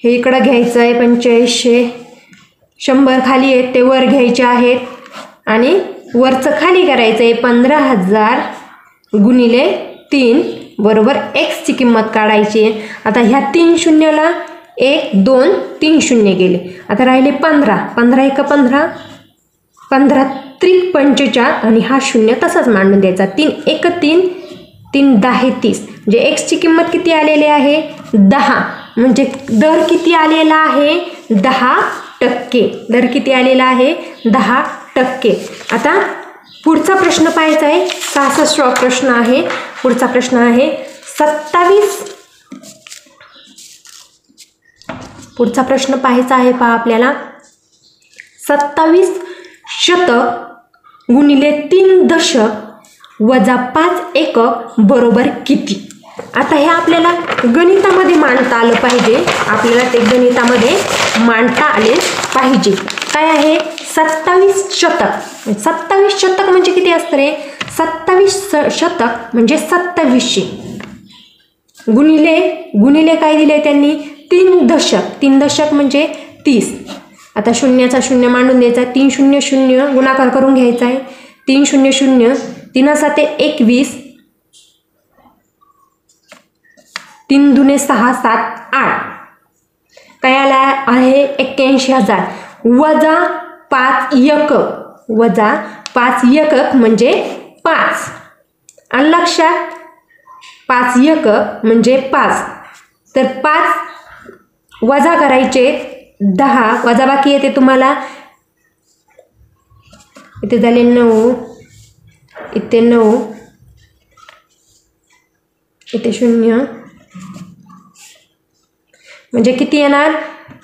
हे इकडं घ्यायचं आहे 4500. 100 खाली आहेत ते वर घ्यायचे आहेत आणि वरचं खाली करायचं आहे. 15,000 गुणिले 3 बरोबर एक्सची किंमत काढायची आहे. आता ह्या 3 शून्याला 1 2 3 शून्य गेले. आता राहिले 15. 15 1 15, 15 त्रिक 45 आणि हा शून्य तसाच मांडून द्यायचा. 3 1 3, 3 10 30. म्हणजे एक्सची किंमत किती आलेली आहे? 10. म्हणजे दर किती आलेला आहे? 10%. दर किती आलेला आहे? 10%. आता पुढचा प्रश्न पाहायचा आहे. 66वा प्रश्न आहे. पुढचा प्रश्न आहे 27. पुढचा प्रश्न पाहायचा आहे पहा आपल्याला. 27 शतक गुणिले 3 दशक वजा 5 एकक बरोबर किती? आता हे आपल्याला गणितामध्ये मांडता आलं पाहिजे. आपल्याला ते गणितामध्ये मांडता आले पाहिजे. काय आहे? 27 शतक. 27 शतक म्हणजे किती असतं रे? 27 शतक म्हणजे 2700 गुणिले काय दिले त्यांनी? 3 दशक. 3 दशक म्हणजे 30. आता शून्याचा शून्य मांडून द्यायचा. 3 0 0 गुणाकार करून घ्यायचा आहे. 3 0 0, 3 7 21, 3 दुने 6 7 8. काय आला आहे? 81,000 वजा 5 एकक. वजा 5 एकक म्हणजे 5. आणि लक्षात 5 एकक म्हणजे 5. तर 5 वजा करायचे 10, वजाबाकी येते तुम्हाला, इथे झाले 9, इथे 9, इथे 0, म्हणजे किती येणार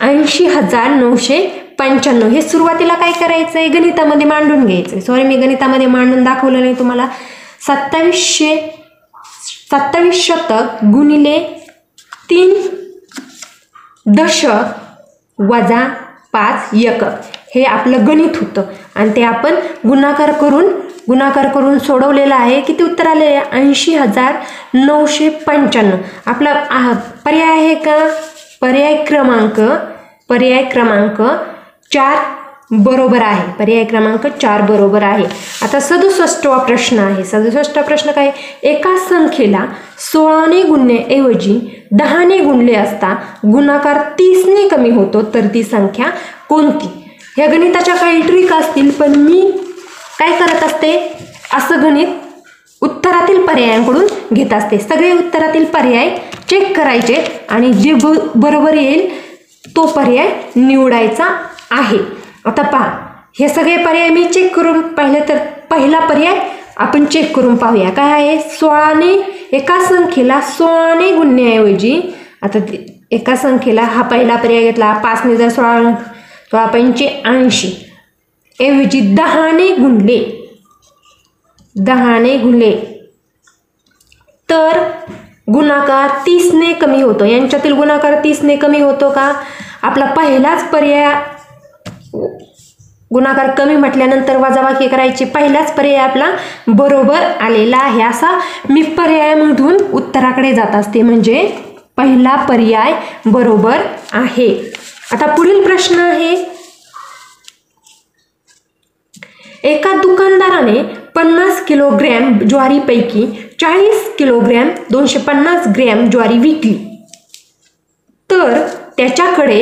80,995. हे सुरुवातीला काय करायचं आहे, गणितामध्ये मांडून घ्यायचं आहे. सॉरी, मी गणितामध्ये मांडून दाखवलं नाही तुम्हाला. 27 शतक गुणिले 3 दशक वजा 5 एकक हे आपलं गणित होतं. आणि ते आपण गुणाकार करून सोडवलेलं आहे. किती उत्तर आले 80,995. आपला पर्याय आहे का, पर्याय क्रमांक 4 बरोबर आहे. पर्याय क्रमांक 4 बरोबर आहे. आता 67वा प्रश्न आहे. 67वा प्रश्न काय, एका संख्येला 16ने गुणण्याऐवजी 10ने गुणले असता गुणाकार 30ने कमी होतो, तर ती संख्या कोणती. ह्या गणिताच्या काही ट्रिक असतील, पण मी काय करत असते, असं गणित उत्तरातील पर्यायांकडून घेत असते. सगळे उत्तरातील पर्याय चेक करायचे आणि जे बरोबर येईल तो पर्याय निवडायचा आहे. आता पहा, हे सगळे पर्याय मी चेक करून पाहिले, तर पहिला पर्याय आपण चेक करून पाहूया. काय आहे, 16ने एका संख्येला 16ने गुणण्याऐवजी, आता एका संख्येला हा पहिला पर्याय घेतला, 5ने जर 16 85 ऐवजी 10ने गुणले तर गुणाकार 30ने कमी होतो. यांच्यातील गुणाकार 30ने कमी होतो का. आपला पहिलाच पर्याय, गुणाकार कमी म्हटल्यानंतर वजाबाकी करायची, पहिलाच पर्याय आपला बरोबर आलेला आहे. असा मी पर्यायामधून उत्तराकडे जात असते, म्हणजे पहिला पर्याय बरोबर आहे. आता पुढील प्रश्न आहे, एका दुकानदाराने 50 किलोग्रॅम ज्वारीपैकी 40 किलोग्रॅम 250 ग्रॅम ज्वारी विकली, तर त्याच्याकडे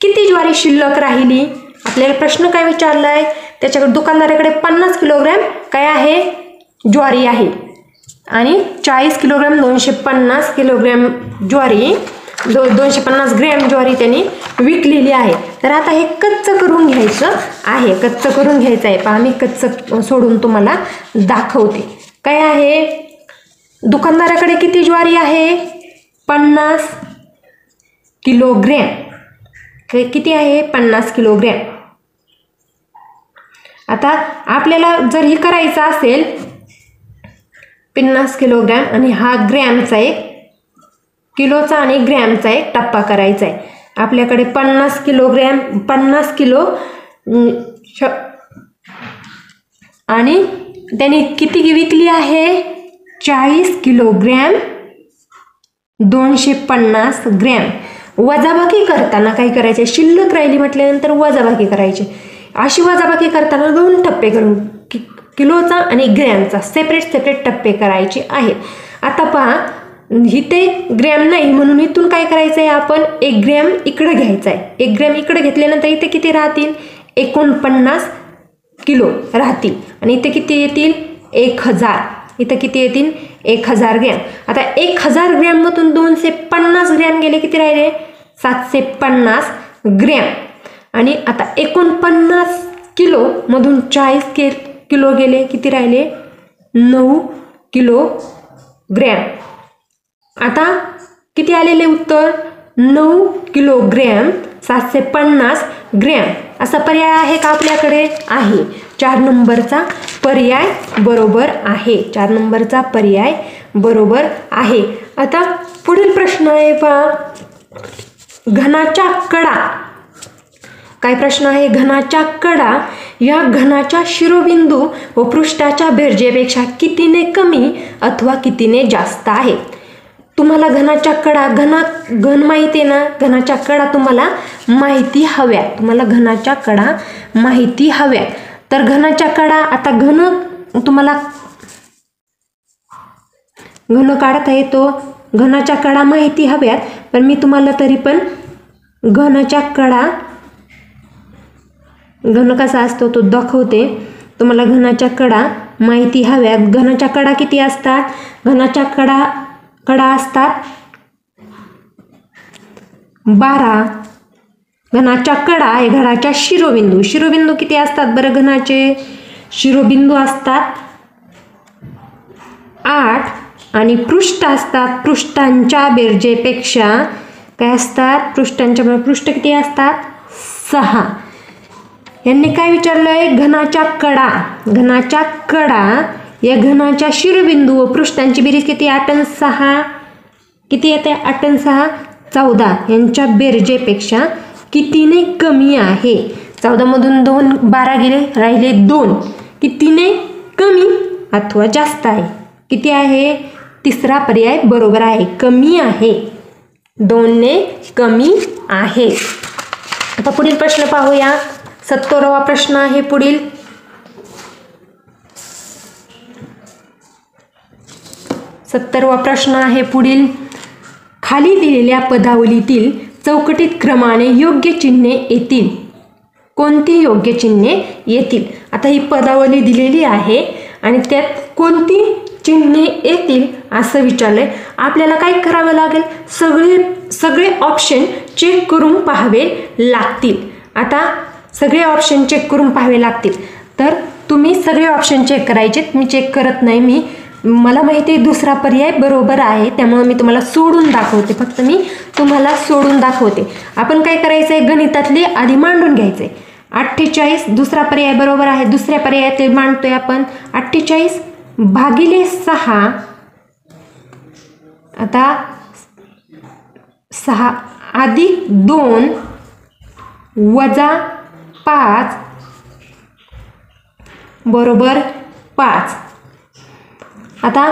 किती ज्वारी शिल्लक राहिली. आपल्याला प्रश्न काय विचारलाय, त्याच्याकडे दुकानदाराकडे 50 किलोग्रॅम काय आहे, ज्वारी आहे, आणि 40 किलोग्रॅम 250 किलोग्रॅम ज्वारी 250 ग्रॅम ज्वारी त्यांनी विकलेली आहे. तर आता हे कच्चं करून घ्यायचं आहे. पहा, मी कच्चं सोडून तुम्हाला दाखवते. काय आहे, दुकानदाराकडे किती ज्वारी आहे, 50 किलोग्रॅम. किती आहे, 50 किलोग्रॅम. आता आपल्याला जर हे करायचं असेल 50 किलोग्रॅम, आणि हा ग्रॅमचा एक, किलोचा आणि ग्रॅमचा एक टप्पा करायचा आहे. आपल्याकडे 50 किलोग्रॅम 50 किलो आणि त्यांनी किती विकली आहे, 40 किलोग्रॅम 250 ग्रॅम. वजाबाकी करताना काय करायचे, शिल्लक राहिली म्हटल्यानंतर वजाबाकी करायची. अशी वजाबाकी करताना 2 टप्पे करून किलोचा आणि ग्रॅमचा सेपरेट टप्पे करायचे आहेत. आता पहा, इथे ग्रॅम नाही म्हणून इथून काय करायचं आहे, आपण 1 ग्रॅम इकडे घ्यायचा आहे. 1 ग्रॅम इकडे घेतल्यानंतर इथे किती राहतील, 49 किलो राहतील, आणि इथे किती येतील, 1000. इथं किती येतील, 1000 ग्रॅम. आता 1000 ग्रॅममधून 250 ग्रॅम गेले, किती राहिले, 750 ग्रॅम. आणि आता 49 किलो मधून 40 किलो गेले, किती राहिले, 9 किलोग्रॅम. आता किती आलेले उत्तर, 9 किलोग्रॅम 750 ग्रॅम. असा पर्याय आहे का आपल्याकडे, आहे. 4 नंबरचा पर्याय बरोबर आहे. 4 नंबरचा पर्याय बरोबर आहे. आता पुढील प्रश्न आहे पहा, घनाच्या कडा. काय प्रश्न आहे, घनाच्या कडा या घनाच्या शिरोबिंदू व पृष्ठाच्या बेरजेपेक्षा कितीने कमी अथवा कितीने जास्त आहे. तुम्हाला घनाच्या कडा, घन माहिती आहे ना, घनाच्या कडा तुम्हाला माहिती हव्या. तर घनाच्या कडा, आता तुम्हाला घन काढता येतो, घनाच्या कडा माहिती हव्यात, पण मी तुम्हाला तरी पण घनाच्या कडा घन कसा असतो तो दाखवते. तुम्हाला घनाच्या कडा माहिती हव्या. घनाच्या कडा किती असतात? घनाच्या कडा असतात 12. घनाच्या कडा आहे घनाच्या शिरोबिंदू किती असतात बरं? घनाचे शिरोबिंदू असतात 8 आणि पृष्ठ असतात. पृष्ठांच्या बेरजेपेक्षा काय असतात? पृष्ठ किती असतात? 6. यांनी काय विचारलंय? घनाच्या कडा या घनाच्या शिरोबिंदू व पृष्ठांची बेरीज किती? 8 आणि 6 किती येते? 8 आणि 6 14 यांच्या बेरजेपेक्षा कितीने कमी आहे? 14 मधून 2 12 गेले, राहिले 2. कितीने कमी अथवा जास्त आहे? किती आहे? तिसरा पर्याय बरोबर आहे, कमी आहे. 2 ने कमी आहे. आता पुढील प्रश्न पाहूया. 70वा प्रश्न आहे पुढील. खाली दिलेल्या पदावलीतील चौकटीत क्रमाने योग्य चिन्हे येतील. कोणती योग्य चिन्हे येतील? आता ही पदावली दिलेली आहे आणि त्यात कोणती चिन्हे येतील असं विचारलंय. आपल्याला काय करावं लागेल? सगळे ऑप्शन चेक करून पाहावे लागतील. आता सगळे ऑप्शन चेक करून पाहावे लागतील. तर तुम्ही सगळे ऑप्शन चेक करायचे. मी चेक करत नाही. मला माहिती आहे दुसरा पर्याय बरोबर आहे, त्यामुळे मी तुम्हाला सोडून दाखवते. फक्त मी तुम्हाला सोडून दाखवते. आपण काय करायचं आहे? गणितातले आधी मांडून घ्यायचे. 48 दुसरा पर्याय बरोबर आहे. दुसऱ्या पर्यायात मांडतोय आपण 48 भागिले 6. आता 6 अधिक 2 वजा 5 बरोबर 5. आता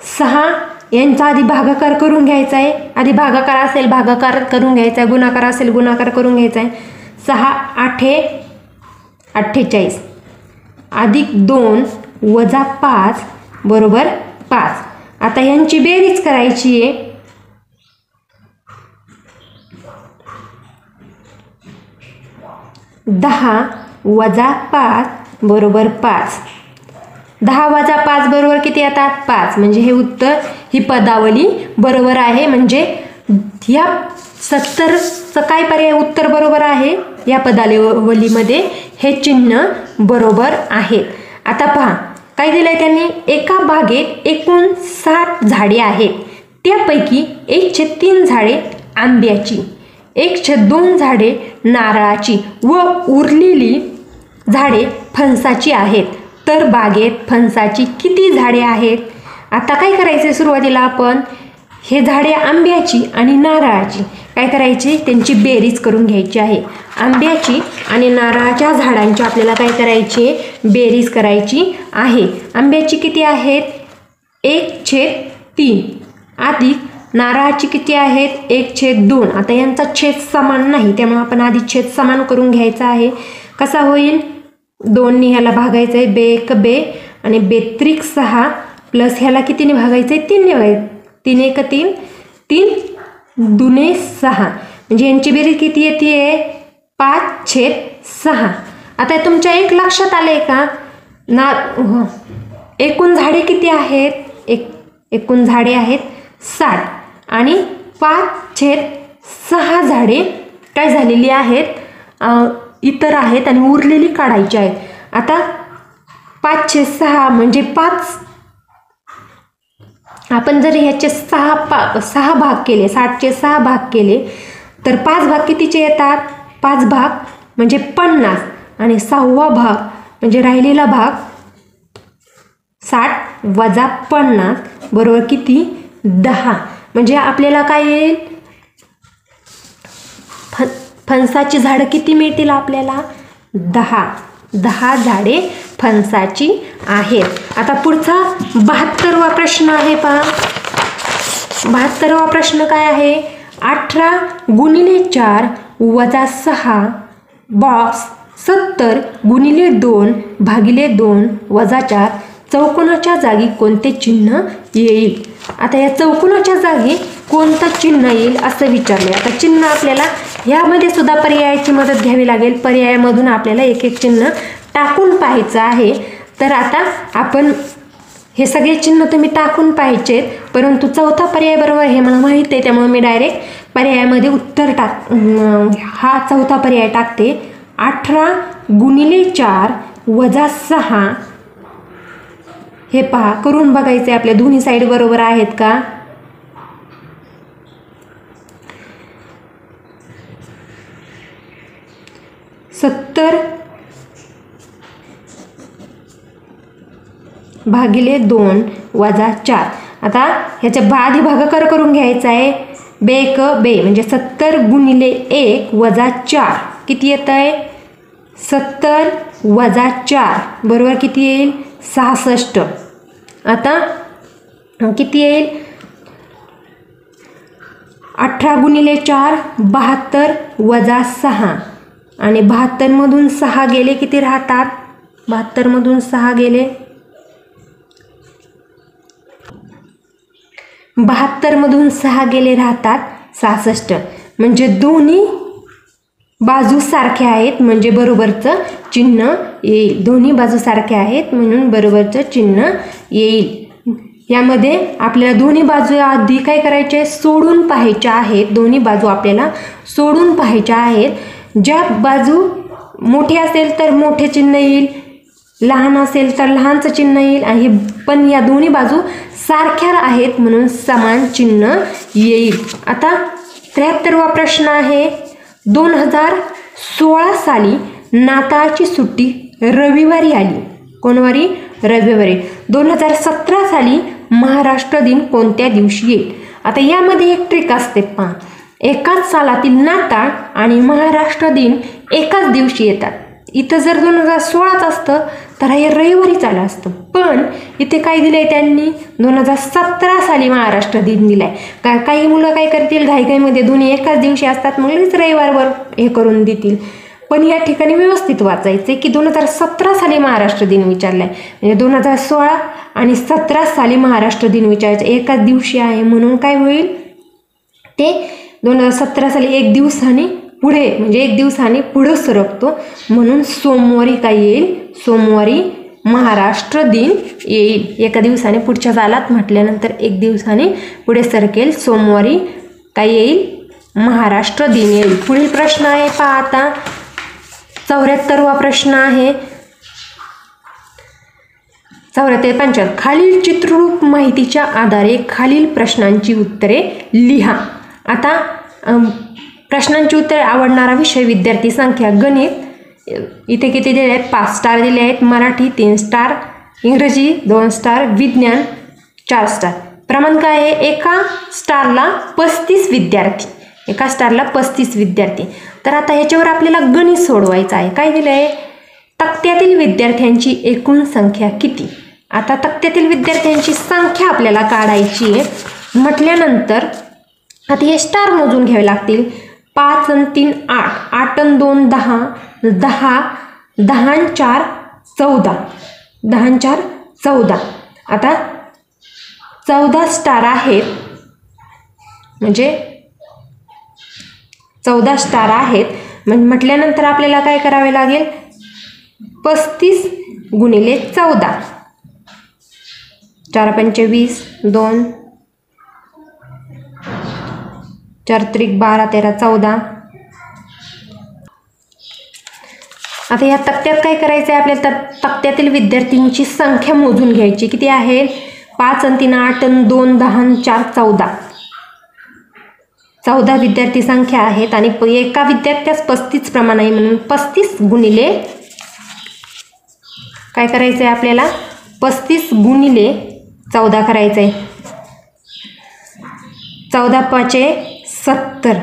6 यांचा आधी भागाकार करून घ्यायचा आहे. आधी भागाकार असेल भागाकार करून घ्यायचा आहे, गुणाकार असेल गुणाकार करून घ्यायचा आहे. 6 8 48 अधिक 2 वजा 5 बरोबर 5. आता यांची बेरीज करायची आहे. 10 वजा 5 बरोबर 5. 10 वजा 5 बरोबर किती येतात? 5. म्हणजे हे उत्तर, ही पदावली बरोबर आहे. म्हणजे या 70चं काय पर्याय उत्तर बरोबर आहे? या पदावलीमध्ये हे चिन्ह बरोबर आहेत. आता पहा काय दिलंय त्यांनी? एका बागेत एकूण 7 झाडे आहेत. त्यापैकी 1/3 झाडे आंब्याची, 1/2 झाडे नारळाची व उरलेली झाडे फणसाची आहेत. तर बागेत फणसाची किती झाडे आहेत? आता काय करायचे? सुरुवातीला आपण हे झाडे आंब्याची आणि नारळाची काय करायची? त्यांची बेरीज करून घ्यायची आहे. आंब्याची आणि नारळाच्या झाडांची आपल्याला काय करायची? बेरीज करायची आहे. आंब्याची किती आहेत? 1/3 अधिक नारळाची किती आहेत? 1/2. आता यांचा छेद समान नाही, त्यामुळे आपण आधी छेद समान करून घ्यायचा आहे. कसा होईल? 2 ने ह्याला भागायचं आहे, 2 1 2 आणि 2 6 प्लस ह्याला कितीने भागायचं आहे? 3 ने भागायचं. 3 1 3 3 2 6 म्हणजे यांची बेरीज किती येते? 5/6. आता तुमच्या एक लक्षात आलंय का? एकूण झाडे किती आहेत? एकूण झाडे आहेत 60 आणि 5/6 झाडे काय झालेली आहेत? इतर आहेत आणि उरलेली काढायची आहेत. आता 5/6 म्हणजे 5. आपण जर ह्याचे 6 भाग केले, 60चे 6 भाग केले तर 5 भाग कितीचे येतात? 5 भाग म्हणजे 50 आणि 6वा भाग म्हणजे राहिलेला भाग 60 वजा 50 बरोबर किती? 10. म्हणजे आपल्याला काय येईल? फणसाची झाडं किती मिळतील आपल्याला? 10 झाडे फणसाची आहेत. आता पुढचा 72वा प्रश्न आहे पहा. 72वा प्रश्न काय आहे? 18 गुणिले 4 वजा 6 बॉक्स 70 गुणिले 2 भागिले 2 वजा 4 चौकोनाच्या जागी कोणते चिन्ह येईल? आता या चौकोनाच्या जागी कोणतं चिन्ह येईल असं विचारले. आता चिन्ह आपल्याला यामध्ये सुद्धा पर्यायाची मदत घ्यावी लागेल. पर्यायामधून आपल्याला एक एक चिन्ह टाकून पाहायचं आहे. तर आता आपण हे सगळे चिन्ह तुम्ही टाकून पाहिजेत, परंतु चौथा पर्याय बरोबर हे मला माहीत आहे, त्यामुळे मी डायरेक्ट पर्यायामध्ये उत्तर हा चौथा पर्याय टाकते. 18 गुणिले 4 वजा 6. हे पहा, करून बघायचे आपल्या दोन्ही साईड बरोबर आहेत का. सत्तर भागिले 2 वजा 4. आता ह्याच्या आधी भागाकार करून घ्यायचा आहे. बेक बे म्हणजे 70 गुणिले 1 वजा 4 किती येत आहे. 70 वजा 4 बरोबर किती येईल 66. आता किती येईल 18 गुणिले 4 72 वजा 6 आणि 72 मधून 6 गेले किती राहतात. 72 मधून 6 गेले 72 मधून 6 गेले राहतात 66. म्हणजे दोन्ही बाजू सारख्या आहेत म्हणजे बरोबरचं चिन्ह येईल. दोन्ही बाजू सारख्या आहेत म्हणून बरोबरचं चिन्ह येईल. यामध्ये आपल्याला दोन्ही बाजू आधी काय करायचे सोडून पाहायच्या आहेत. दोन्ही बाजू आपल्याला सोडून पाहायच्या आहेत. ज्या बाजू मोठी असेल तर मोठे चिन्ह येईल, लहान असेल तर लहानचं चिन्ह येईल. आणि पण या दोन्ही बाजू सारख्या आहेत म्हणून समान चिन्ह येईल. आता 73वा प्रश्न आहे. 2016 साली नाताळची सुट्टी रविवारी आली. कोणवारी रविवारी. 2017 साली महाराष्ट्र दिन कोणत्या दिवशी येईल. आता यामध्ये एक ट्रिक असते पहा. एकाच सालातील नाताळ आणि महाराष्ट्र दिन एकाच दिवशी येतात. इथं जर 2016च असतं तर हे रविवारीच आलं असतं, पण इथे काय दिलंय त्यांनी 2017 साली महाराष्ट्र दिन दिलाय. काही मुलं काय करतील घाईघाईमध्ये दोन्ही एकाच दिवशी असतात मग लगेच रविवारवर हे करून देतील. पण या ठिकाणी व्यवस्थित वाचायचे की 2017 साली महाराष्ट्र दिन विचारलाय म्हणजे 2016 आणि 17 साली महाराष्ट्र दिन विचारायचं एकाच दिवशी आहे म्हणून काय होईल ते 2017 साली एक दिवसाने पुढे म्हणजे एक दिवसाने पुढे सरकतो म्हणून सोमवारी काय येईल सोमवारी महाराष्ट्र दिन येईल. एका दिवसाने पुढच्या सालात म्हटल्यानंतर एक दिवसाने पुढे सरकेल सोमवारी काय येईल महाराष्ट्र दिन येईल. पुढील प्रश्न आहे पहा आता 74वा प्रश्न आहे. 74 खालील चित्ररूप माहितीच्या आधारे खालील प्रश्नांची उत्तरे लिहा. आता प्रश्नांची उत्तरे आवडणारा विषय विद्यार्थी संख्या गणित इथे किती दिले आहेत 5 स्टार दिले आहेत. मराठी 3 स्टार, इंग्रजी 2 स्टार, विज्ञान 4 स्टार. प्रमाण काय आहे एका स्टारला 35 विद्यार्थी. एका स्टारला 35 विद्यार्थी. तर आता ह्याच्यावर आपल्याला गणित सोडवायचं आहे. काय दिलं आहे तक्त्यातील विद्यार्थ्यांची एकूण संख्या किती. आता तक्त्यातील विद्यार्थ्यांची संख्या आपल्याला काढायची आहे म्हटल्यानंतर आता हे स्टार मोजून घ्यावे लागतील. 5 आणि 3 8, 8 आणि 2 10, 10, 10 आणि 4 14, 10 आणि 4 14. आता 14 स्टार आहेत म्हणजे 14 स्टार आहेत म्हटल्यानंतर आपल्याला काय करावे लागेल 35 गुणिले 14 4 पंचे 20 2 4 त्रिक 12 13 14. आता या तक्त्यात काय करायचं आहे आपल्याला तक्त्यातील विद्यार्थ्यांची संख्या मोजून घ्यायची. किती आहे 5 आणि 3 8 आणि 2 10 आणि 4 14. 14 विद्यार्थी संख्या आहेत आणि एका विद्यार्थ्यास 35 प्रमाण आहे म्हणून 35 गुणिले काय करायचं आहे आपल्याला 35 गुणिले 14 करायचं आहे. 14 पाचे 70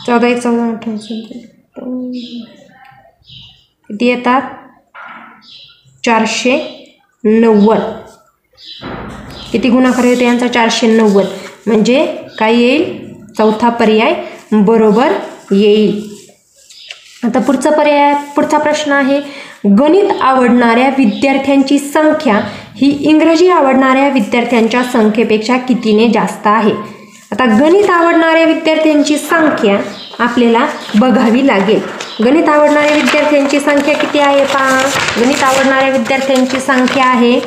14 1 14 किती येतात 490. किती गुणाकार येतो यांचा 490 म्हणजे काय येईल चौथा पर्याय बरोबर येईल. आता पुढचा प्रश्न आहे गणित आवडणाऱ्या विद्यार्थ्यांची संख्या ही इंग्रजी आवडणाऱ्या विद्यार्थ्यांच्या संख्येपेक्षा कितीने जास्त आहे. आता गणित आवडणाऱ्या विद्यार्थ्यांची संख्या आपल्याला बघावी लागेल. गणित आवडणाऱ्या विद्यार्थ्यांची संख्या किती आहे पहा. गणित आवडणाऱ्या विद्यार्थ्यांची संख्या आहे,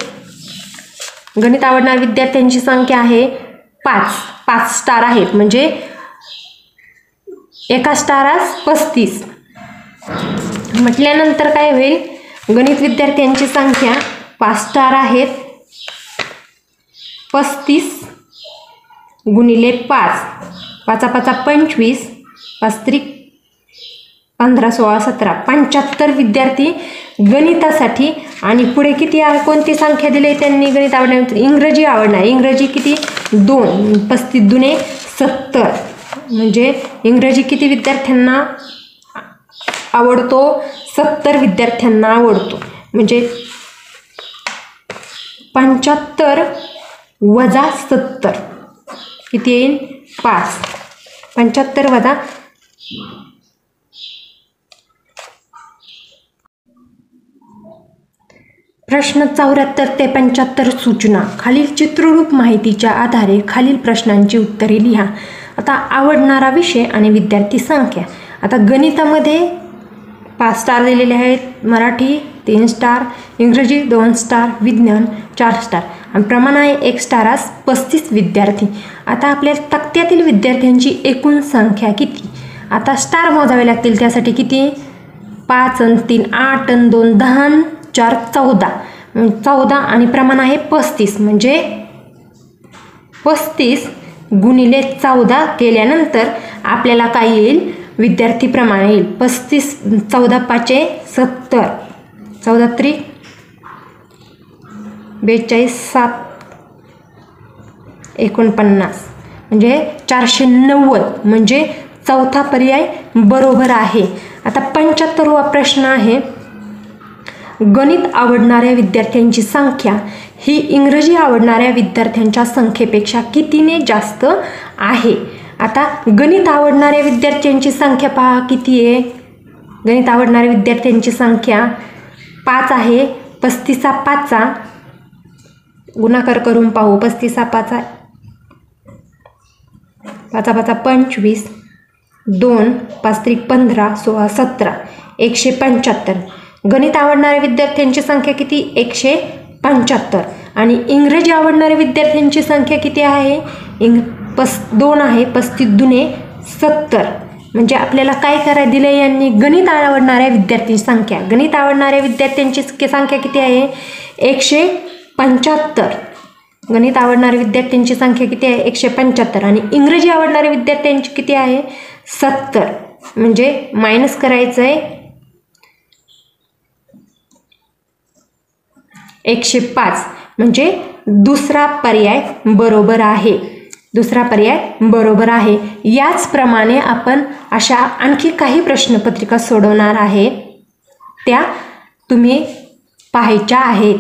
गणित आवडणाऱ्या विद्यार्थ्यांची संख्या आहे 5. 5 स्टार आहेत, म्हणजे एका स्टारास 35 म्हटल्यानंतर काय होईल. गणित विद्यार्थ्यांची संख्या 5 स्टार आहेत, 35 गुणिले 5, 5 5 25, 5 त्रिक 15 16 17 75 विद्यार्थी गणितासाठी. आणि पुढे किती आहे, कोणती संख्या दिली त्यांनी गणित आवडणार. इंग्रजी आवडणार. इंग्रजी किती 2, 35 दुने 70, म्हणजे इंग्रजी किती विद्यार्थ्यांना आवडतो, 70 विद्यार्थ्यांना आवडतो. म्हणजे 75 वजा 70 किती येईल 5. 75 वजा प्रश्न 74 ते 75 सूचना. खालील चित्ररूप माहितीच्या आधारे खालील प्रश्नांची उत्तरे लिहा. आता आवडणारा विषय आणि विद्यार्थी संख्या. आता गणितामध्ये 5 स्टार दिलेले आहेत, मराठी 3 स्टार, इंग्रजी 2 स्टार, विज्ञान 4 स्टार आणि प्रमाण आहे 1 स्टारास 35 विद्यार्थी. आता आपल्याला तक्त्यातील विद्यार्थ्यांची एकूण संख्या किती. आता स्टार मोजावे लागतील, त्यासाठी किती 5 आणि 3 8 आणि 2 10 आणि 4 14, 14 आणि प्रमाण आहे 35, म्हणजे 35 गुणिले 14 केल्यानंतर आपल्याला काय येईल, विद्यार्थी प्रमाण येईल. 35 14 5 70, 14 त्रिक 42 7 49, म्हणजे 490, म्हणजे चौथा पर्याय बरोबर आहे. आता 75वा प्रश्न आहे. गणित आवडणाऱ्या विद्यार्थ्यांची संख्या ही इंग्रजी आवडणाऱ्या विद्यार्थ्यांच्या संख्येपेक्षा कितीने जास्त आहे. आता गणित आवडणाऱ्या विद्यार्थ्यांची संख्या पहा किती आहे. गणित आवडणाऱ्या विद्यार्थ्यांची संख्या 5 आहे. 35 5 गुणाकार करून पाहू. 35 5 5 5 25, 2 5 त्रिक 15 16 17 175. गणित आवडणाऱ्या विद्यार्थ्यांची संख्या किती 175. आणि इंग्रजी आवडणाऱ्या विद्यार्थ्यांची संख्या किती आहे 2 आहे. 35 दुने 70, म्हणजे आपल्याला काय करायला दिलं यांनी, गणित आवडणाऱ्या विद्यार्थ्यांची संख्या. गणित आवडणाऱ्या विद्यार्थ्यांची संख्या किती आहे 175. गणित आवडणाऱ्या विद्यार्थ्यांची संख्या किती आहे 175. आणि इंग्रजी आवडणाऱ्या विद्यार्थ्यांची किती आहे 70, म्हणजे मायनस करायचं आहे 105, म्हणजे दुसरा पर्याय बरोबर आहे. दुसरा पर्याय बरोबर आहे. याचप्रमाणे आपण अशा आणखी काही प्रश्नपत्रिका सोडवणार आहे, त्या तुम्ही पाहायच्या आहेत.